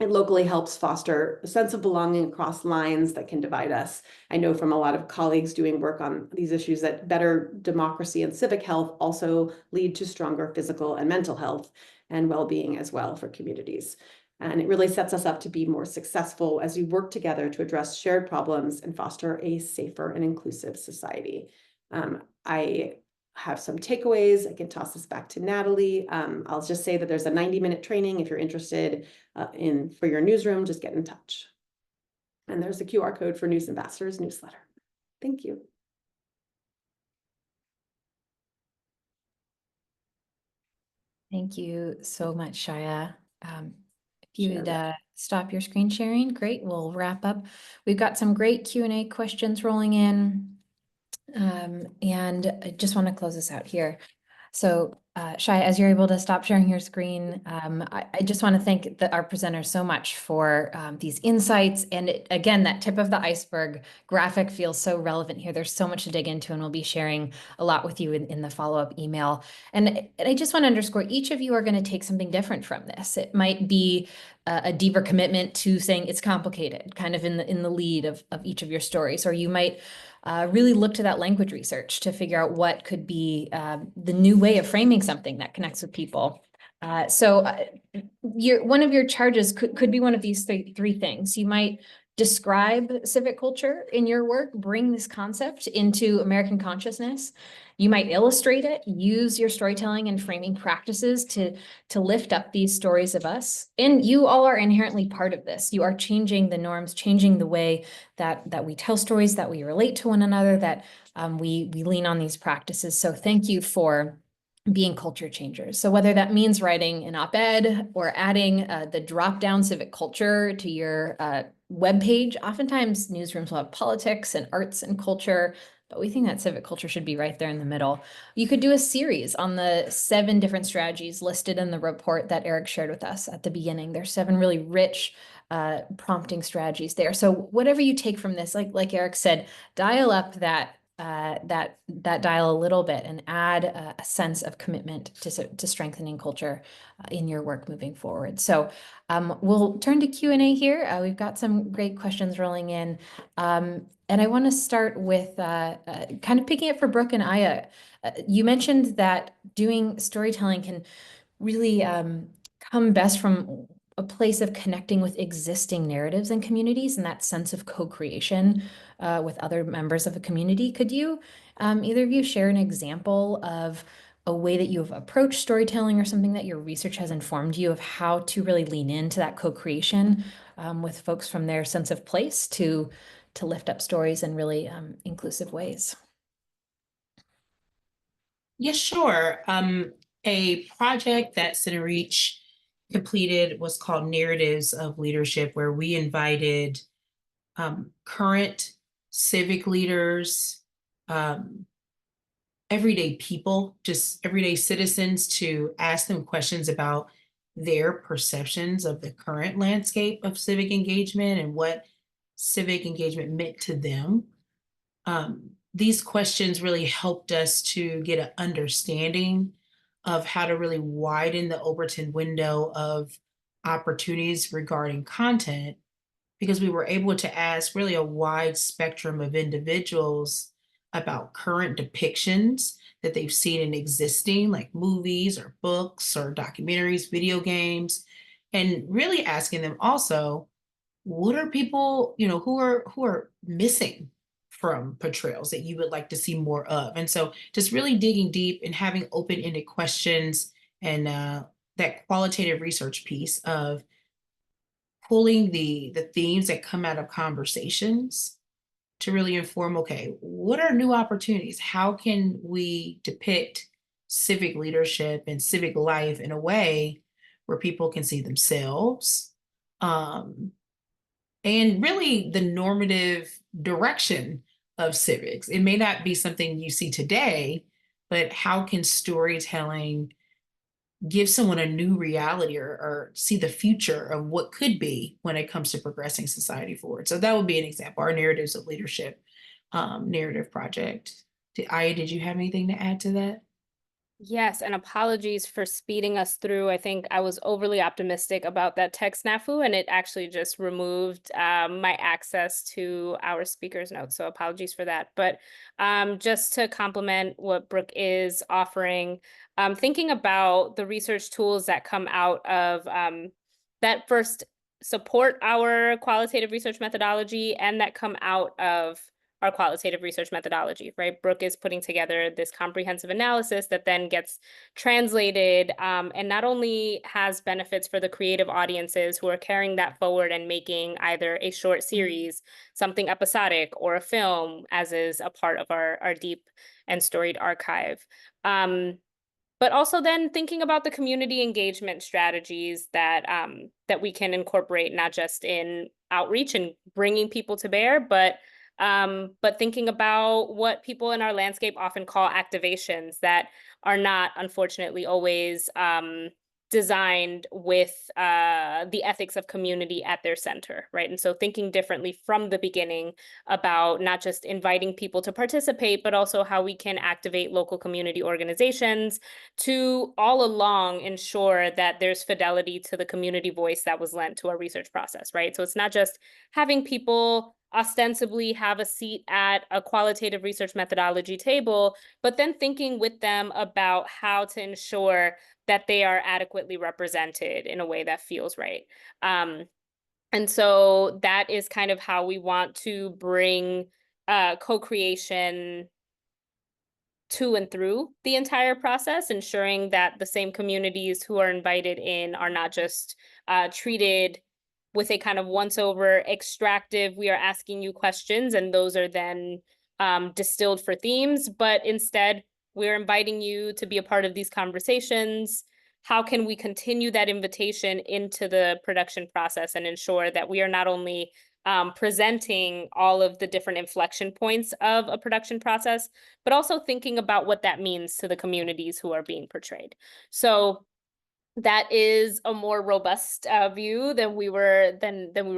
Speaker 6: It locally helps foster a sense of belonging across lines that can divide us. I know from a lot of colleagues doing work on these issues that better democracy and civic health also lead to stronger physical and mental health and well-being as well for communities. And it really sets us up to be more successful as we work together to address shared problems and foster a safer and inclusive society. I have some takeaways. I can toss this back to Natalie. I'll just say that there's a 90-minute training. If you're interested for your newsroom, just get in touch. And there's a QR code for News Ambassadors newsletter. Thank you.
Speaker 1: Thank you so much, Shaya. If you would stop your screen sharing, great. We'll wrap up. We've got some great Q&A questions rolling in. And I just want to close this out here. So Shai, as you're able to stop sharing your screen, I just want to thank our presenters so much for these insights. And again, that tip of the iceberg graphic feels so relevant here. There's so much to dig into, and we'll be sharing a lot with you in the follow-up email. And I just want to underscore, each of you are going to take something different from this. It might be a deeper commitment to saying it's complicated, kind of in the lead of each of your stories, or you might really look to that language research to figure out what could be the new way of framing something that connects with people. So one of your charges could be one of these three things. You might describe civic culture in your work, bring this concept into American consciousness. You might illustrate it, use your storytelling and framing practices to lift up these stories of us. And you all are inherently part of this. You are changing the norms, changing the way that we tell stories, that we relate to one another, that we lean on these practices. So thank you for being culture changers. So whether that means writing an op-ed or adding the drop-down civic culture to your webpage, oftentimes newsrooms will have politics and arts and culture, but we think that civic culture should be right there in the middle. You could do a series on the 7 different strategies listed in the report that Eric shared with us at the beginning. There's 7 really rich prompting strategies there. So whatever you take from this, like Eric said, dial up that dial a little bit and add a sense of commitment to strengthening culture in your work moving forward. So we'll turn to Q&A here. We've got some great questions rolling in. And I want to start with kind of picking it for Brooke and Aya. You mentioned that doing storytelling can really come best from a place of connecting with existing narratives and communities and that sense of co-creation with other members of a community. Could you, either of you, share an example of a way that you've approached storytelling or something that your research has informed you of how to really lean into that co-creation with folks from their sense of place to lift up stories in really inclusive ways?
Speaker 4: Yes, sure. A project that CineReach completed was called Narratives of Leadership, where we invited current civic leaders, everyday people, just everyday citizens, to ask them questions about their perceptions of the current landscape of civic engagement and what civic engagement meant to them. These questions really helped us to get an understanding of how to really widen the Overton window of opportunities regarding content, because we were able to ask really a wide spectrum of individuals about current depictions that they've seen in existing, like movies or books or documentaries, video games, and really asking them also, what are people, who are missing from portrayals that you would like to see more of? And so just really digging deep and having open-ended questions, and that qualitative research piece of pulling the themes that come out of conversations to really inform, okay, what are new opportunities? How can we depict civic leadership and civic life in a way where people can see themselves, and really the normative direction of civics? It may not be something you see today, but how can storytelling give someone a new reality, or see the future of what could be when it comes to progressing society forward? So that would be an example, our Narratives of Leadership narrative project. Aya, did you have anything to add to that?
Speaker 5: Yes, and apologies for speeding us through. I think I was overly optimistic about that tech snafu, and it actually just removed my access to our speaker's notes. So apologies for that. But just to complement what Brooke is offering, thinking about the research tools that come out of that first support our qualitative research methodology and that come out of our qualitative research methodology, right? Brooke is putting together this comprehensive analysis that then gets translated, and not only has benefits for the creative audiences who are carrying that forward and making either a short series, something episodic, or a film, as is a part of our deep and storied archive. But also then thinking about the community engagement strategies that that we can incorporate, not just in outreach and bringing people to bear, but thinking about what people in our landscape often call activations that are not, unfortunately, always designed with the ethics of community at their center, right? And so thinking differently from the beginning about not just inviting people to participate, but also how we can activate local community organizations to all along ensure that there's fidelity to the community voice that was lent to our research process, right? So it's not just having people ostensibly have a seat at a qualitative research methodology table, but then thinking with them about how to ensure that they are adequately represented in a way that feels right. And so that is kind of how we want to bring co-creation to and through the entire process, ensuring that the same communities who are invited in are not just treated with a kind of once-over extractive, we are asking you questions, and those are then distilled for themes, but instead, we're inviting you to be a part of these conversations. How can we continue that invitation into the production process and ensure that we are not only presenting all of the different inflection points of a production process, but also thinking about what that means to the communities who are being portrayed. So that is a more robust view than we were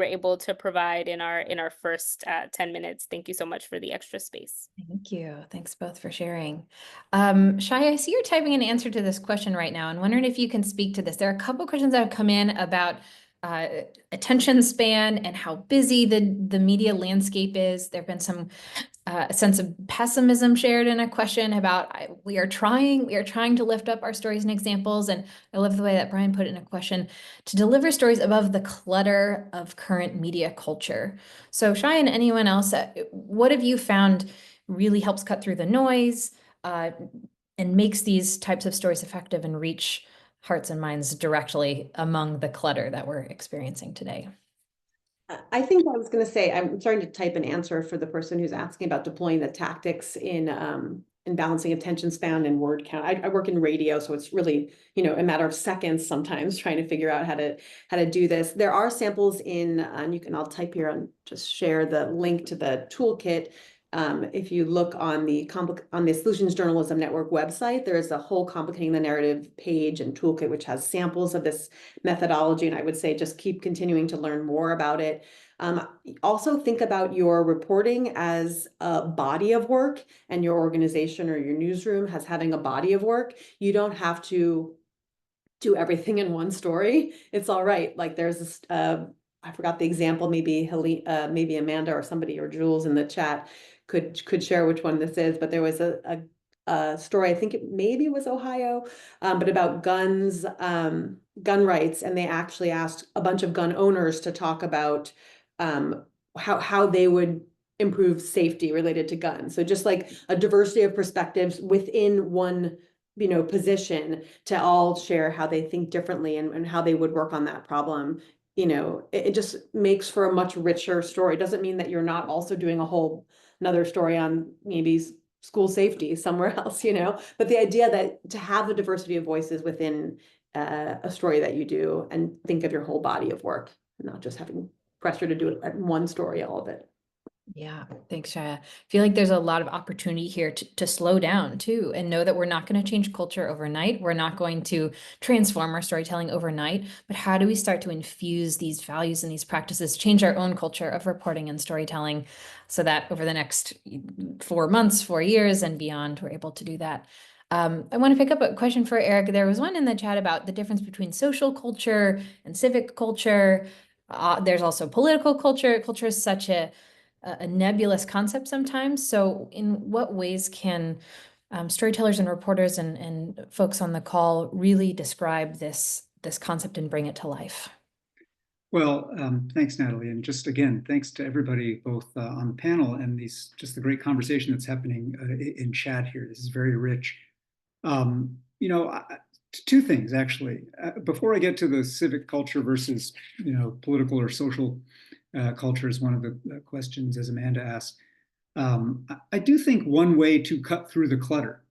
Speaker 5: able to provide in our first 10 minutes. Thank you so much for the extra space.
Speaker 1: Thank you. Thanks both for sharing. Shai, I see you're typing an answer to this question right now and wondering if you can speak to this. There are a couple questions that have come in about attention span and how busy the media landscape is. There have been some a sense of pessimism shared in a question about we are trying to lift up our stories and examples. And I love the way that Brian put it in a question, to deliver stories above the clutter of current media culture. So Shai and anyone else, what have you found really helps cut through the noise and makes these types of stories effective and reach hearts and minds directly among the clutter that we're experiencing today?
Speaker 6: I think I was going to say, I'm starting to type an answer for the person who's asking about deploying the tactics in balancing attention span and word count. I work in radio, so it's really, a matter of seconds sometimes trying to figure out how to do this. There are samples in, and I'll type here and just share the link to the toolkit. If you look on the Solutions Journalism Network website, there is a whole Complicating the Narrative page and toolkit, which has samples of this methodology. And I would say just keep continuing to learn more about it. Also think about your reporting as a body of work, and your organization or your newsroom as having a body of work. You don't have to do everything in one story. It's all right. Like there's this, I forgot the example, maybe Amanda or somebody or Jules in the chat could share which one this is, but there was a story, I think maybe it was Ohio, but about guns, gun rights, and they actually asked a bunch of gun owners to talk about how they would improve safety related to guns. So just like a diversity of perspectives within one position to all share how they think differently and how they would work on that problem. It just makes for a much richer story. It doesn't mean that you're not also doing another story on maybe school safety somewhere else, but the idea that to have a diversity of voices within a story that you do, and think of your whole body of work, not just having pressure to do it at one story, all of it.
Speaker 1: Yeah, thanks, Shaya. I feel like there's a lot of opportunity here to slow down too, and know that we're not going to change culture overnight. We're not going to transform our storytelling overnight, but how do we start to infuse these values and these practices, change our own culture of reporting and storytelling so that over the next 4 months, 4 years and beyond, we're able to do that. I want to pick up a question for Eric. There was one in the chat about the difference between social culture and civic culture. There's also political culture. Culture is such a nebulous concept sometimes. So in what ways can storytellers and reporters and folks on the call really describe this concept and bring it to life?
Speaker 2: Well, thanks, Natalie. And just again, thanks to everybody both on the panel and just the great conversation that's happening in chat here. This is very rich. Two things, actually. Before I get to the civic culture versus, political or social culture is one of the questions, as Amanda asked. I do think one way to cut through the clutter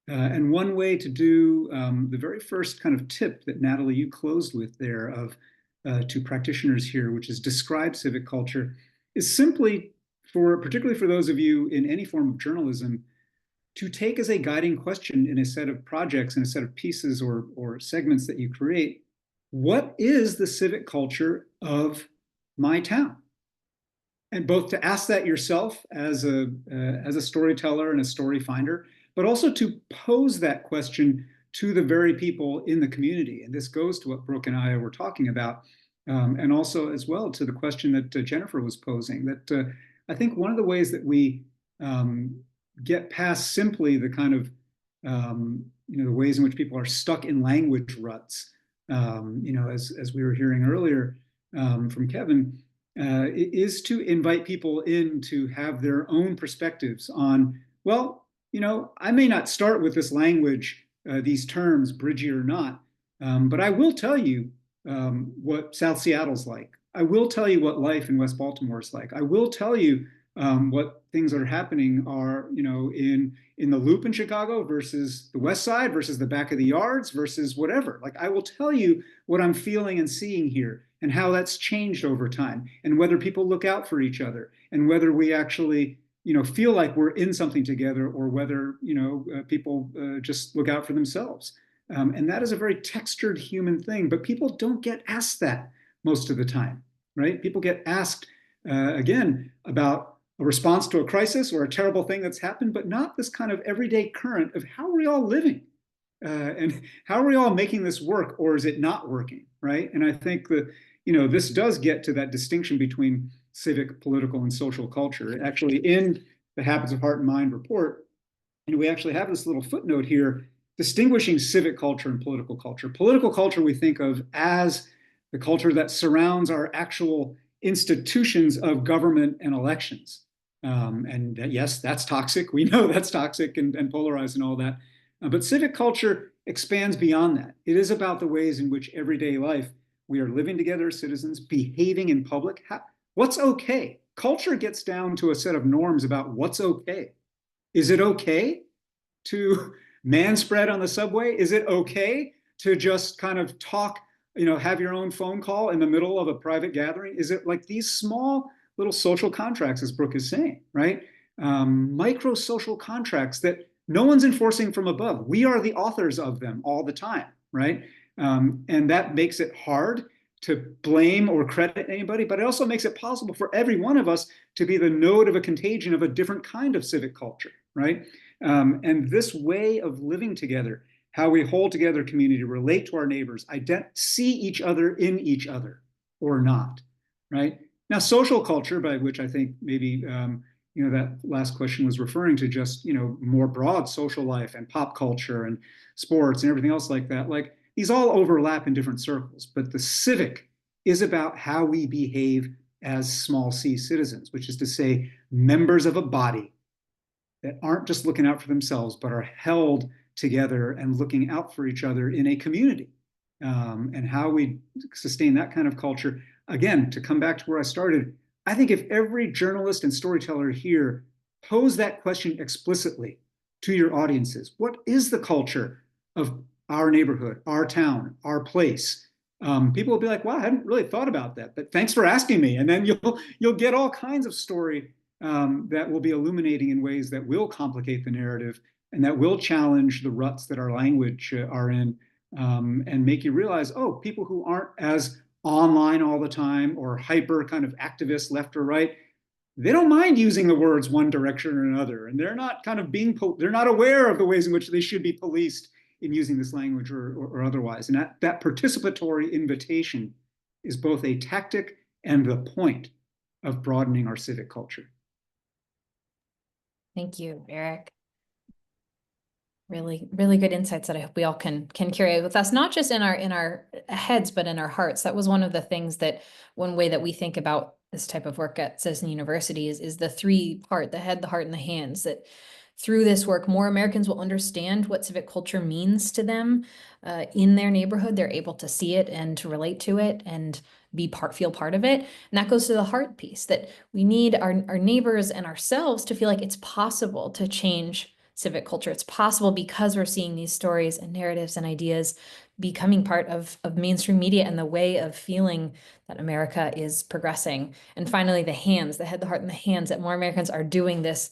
Speaker 2: and one way to do the very first kind of tip that Natalie, you closed with there of to practitioners here, which is describe civic culture, is simply particularly for those of you in any form of journalism, to take as a guiding question in a set of projects and a set of pieces or segments that you create, what is the civic culture of my town? And both to ask that yourself as a storyteller and a story finder, but also to pose that question to the very people in the community. And this goes to what Brooke and I were talking about, and also as well to the question that Jennifer was posing, that I think one of the ways that we get past simply the kind of, the ways in which people are stuck in language ruts, as we were hearing earlier, from Kevin, is to invite people in to have their own perspectives on, well, I may not start with this language, these terms, bridgy or not, but I will tell you what South Seattle's like. I will tell you what life in West Baltimore is like. I will tell you what things that are happening are, in the Loop in Chicago versus the West Side versus the back of the yards versus whatever. Like, I will tell you what I'm feeling and seeing here and how that's changed over time, and whether people look out for each other, and whether we actually feel like we're in something together, or whether people just look out for themselves. And that is a very textured human thing, but people don't get asked that most of the time, right? People get asked again about a response to a crisis or a terrible thing that's happened, but not this kind of everyday current of how are we all living, and how are we all making this work, or is it not working, right? And I think that this does get to that distinction between civic, political, and social culture. Actually, in the Habits of Heart and Mind report, and we actually have this little footnote here distinguishing civic culture and political culture. Political culture we think of as the culture that surrounds our actual institutions of government and elections. And yes, that's toxic. We know that's toxic and polarized and all that. But civic culture expands beyond that. It is about the ways in which everyday life we are living together as citizens, behaving in public. What's okay? Culture gets down to a set of norms about what's okay. Is it okay to manspread on the subway? Is it okay to just kind of talk, have your own phone call in the middle of a private gathering? Is it like these small little social contracts, as Brooke is saying, right? Micro social contracts that no one's enforcing from above. We are the authors of them all the time, right? And that makes it hard to blame or credit anybody, but it also makes it possible for every one of us to be the node of a contagion of a different kind of civic culture, right? And this way of living together, how we hold together community, relate to our neighbors, see each other in each other or not, right? Now, social culture, by which I think maybe that last question was referring to, just more broad social life and pop culture and sports and everything else like that. Like, these all overlap in different circles, but the civic is about how we behave as small c citizens, which is to say, members of a body that aren't just looking out for themselves, but are held together and looking out for each other in a community. And how we sustain that kind of culture. Again, to come back to where I started, I think if every journalist and storyteller here pose that question explicitly to your audiences, what is the culture of our neighborhood, our town, our place? People will be like, wow, I hadn't really thought about that, but thanks for asking me. And then you'll get all kinds of story that will be illuminating in ways that will complicate the narrative and that will challenge the ruts that our language are in, and make you realize, oh, people who aren't as online all the time or hyper kind of activists left or right, they don't mind using the words one direction or another, and they're not kind of they're not aware of the ways in which they should be policed in using this language or otherwise. And that participatory invitation is both a tactic and the point of broadening our civic culture.
Speaker 1: Thank you, Eric. Really, really good insights that I hope we all can carry with us, not just in our heads, but in our hearts. That was one of the things that one way that we think about this type of work at Citizen University is the three-part, the head, the heart, and the hands, that through this work, more Americans will understand what civic culture means to them in their neighborhood. They're able to see it and to relate to it and feel part of it. And that goes to the heart piece, that we need our neighbors and ourselves to feel like it's possible to change civic culture. It's possible because we're seeing these stories and narratives and ideas becoming part of mainstream media and the way of feeling that America is progressing. And finally, the hands, the head, the heart, and the hands, that more Americans are doing this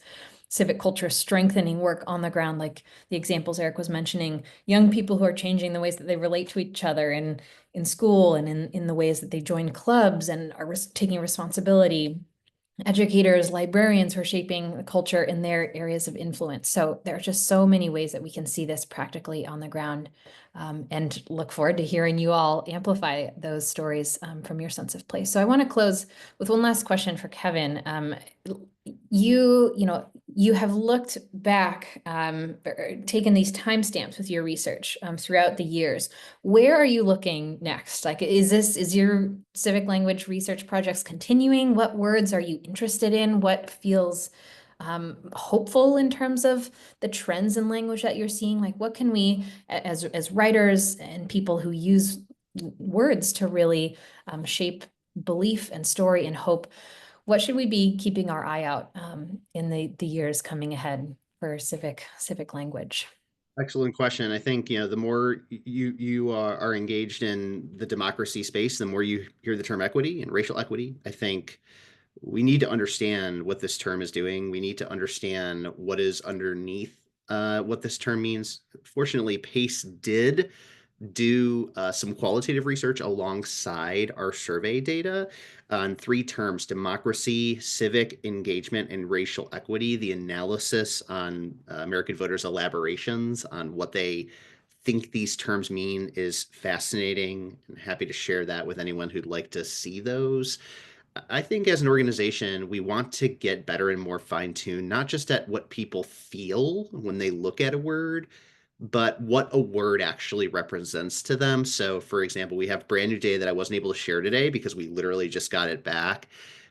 Speaker 1: civic culture strengthening work on the ground, like the examples Eric was mentioning, young people who are changing the ways that they relate to each other in school and in the ways that they join clubs and are taking responsibility, educators, librarians who are shaping the culture in their areas of influence. So there are just so many ways that we can see this practically on the ground and look forward to hearing you all amplify those stories from your sense of place. So I want to close with one last question for Kevin. You have looked back, taken these timestamps with your research throughout the years. Where are you looking next? Like, is your civic language research projects continuing? What words are you interested in? What feels hopeful in terms of the trends in language that you're seeing? Like, what can we, as writers and people who use words to really shape belief and story and hope, what should we be keeping our eye out in the years coming ahead for civic language?
Speaker 3: Excellent question. I think, the more you are engaged in the democracy space, the more you hear the term equity and racial equity. I think we need to understand what this term is doing. We need to understand what is underneath what this term means. Fortunately, PACE did do some qualitative research alongside our survey data on 3 terms: democracy, civic engagement, and racial equity. The analysis on American voters' elaborations on what they think these terms mean is fascinating. I'm happy to share that with anyone who'd like to see those. I think as an organization, we want to get better and more fine-tuned, not just at what people feel when they look at a word, but what a word actually represents to them. So, for example, we have brand new data that I wasn't able to share today because we literally just got it back,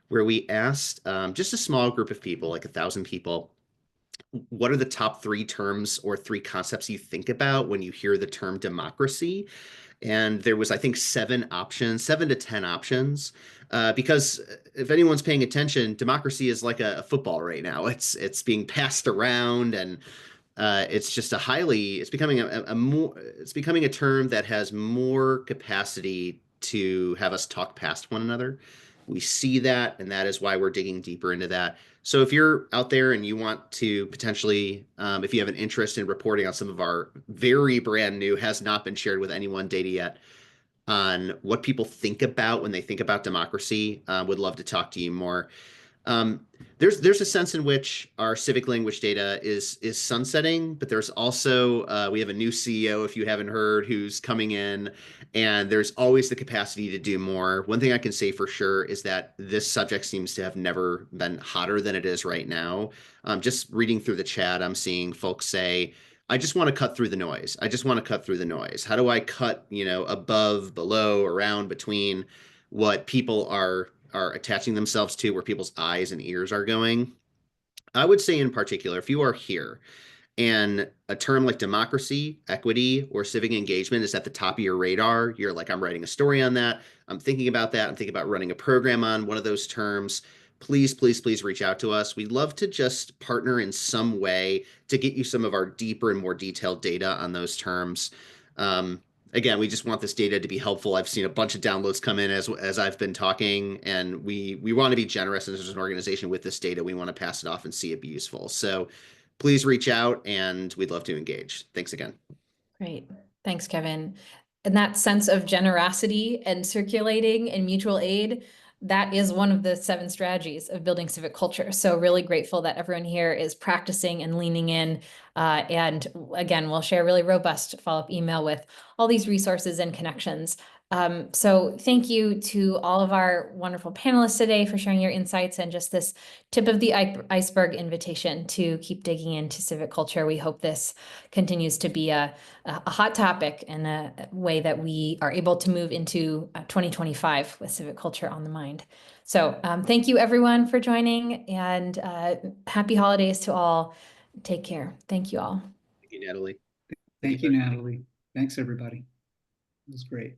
Speaker 3: where we asked just a small group of people, like 1,000 people, what are the top 3 terms or 3 concepts you think about when you hear the term democracy? And there was, I think, 7 to 10 options. Because if anyone's paying attention, democracy is like a football right now. It's being passed around, and it's just it's becoming it's becoming a term that has more capacity to have us talk past one another. We see that, and that is why we're digging deeper into that. So if you're out there and you want to potentially, if you have an interest in reporting on some of our very brand new, has not been shared with anyone data yet, on what people think about when they think about democracy, would love to talk to you more. There's a sense in which our civic language data is sunsetting, but there's also we have a new CEO, if you haven't heard, who's coming in, and there's always the capacity to do more. One thing I can say for sure is that this subject seems to have never been hotter than it is right now. Just reading through the chat, I'm seeing folks say, I just want to cut through the noise. I just want to cut through the noise. How do I cut, above, below, around, between what people are attaching themselves to, where people's eyes and ears are going? I would say in particular, if you are here and a term like democracy, equity, or civic engagement is at the top of your radar, you're like, I'm writing a story on that, I'm thinking about that, I'm thinking about running a program on one of those terms, please, please, please reach out to us. We'd love to just partner in some way to get you some of our deeper and more detailed data on those terms. Again, we just want this data to be helpful. I've seen a bunch of downloads come in as I've been talking, and we want to be generous as an organization with this data. We want to pass it off and see it be useful. So please reach out, and we'd love to engage. Thanks again.
Speaker 1: Great. Thanks, Kevin. And that sense of generosity and circulating and mutual aid, that is one of the 7 strategies of building civic culture. So really grateful that everyone here is practicing and leaning in. And again, we'll share a really robust follow-up email with all these resources and connections. So thank you to all of our wonderful panelists today for sharing your insights and just this tip of the iceberg invitation to keep digging into civic culture. We hope this continues to be a hot topic and a way that we are able to move into 2025 with civic culture on the mind. So thank you everyone for joining, and happy holidays to all. Take care. Thank you all.
Speaker 3: Thank you, Natalie.
Speaker 2: Thank you, Natalie. Thanks, everybody. It was great.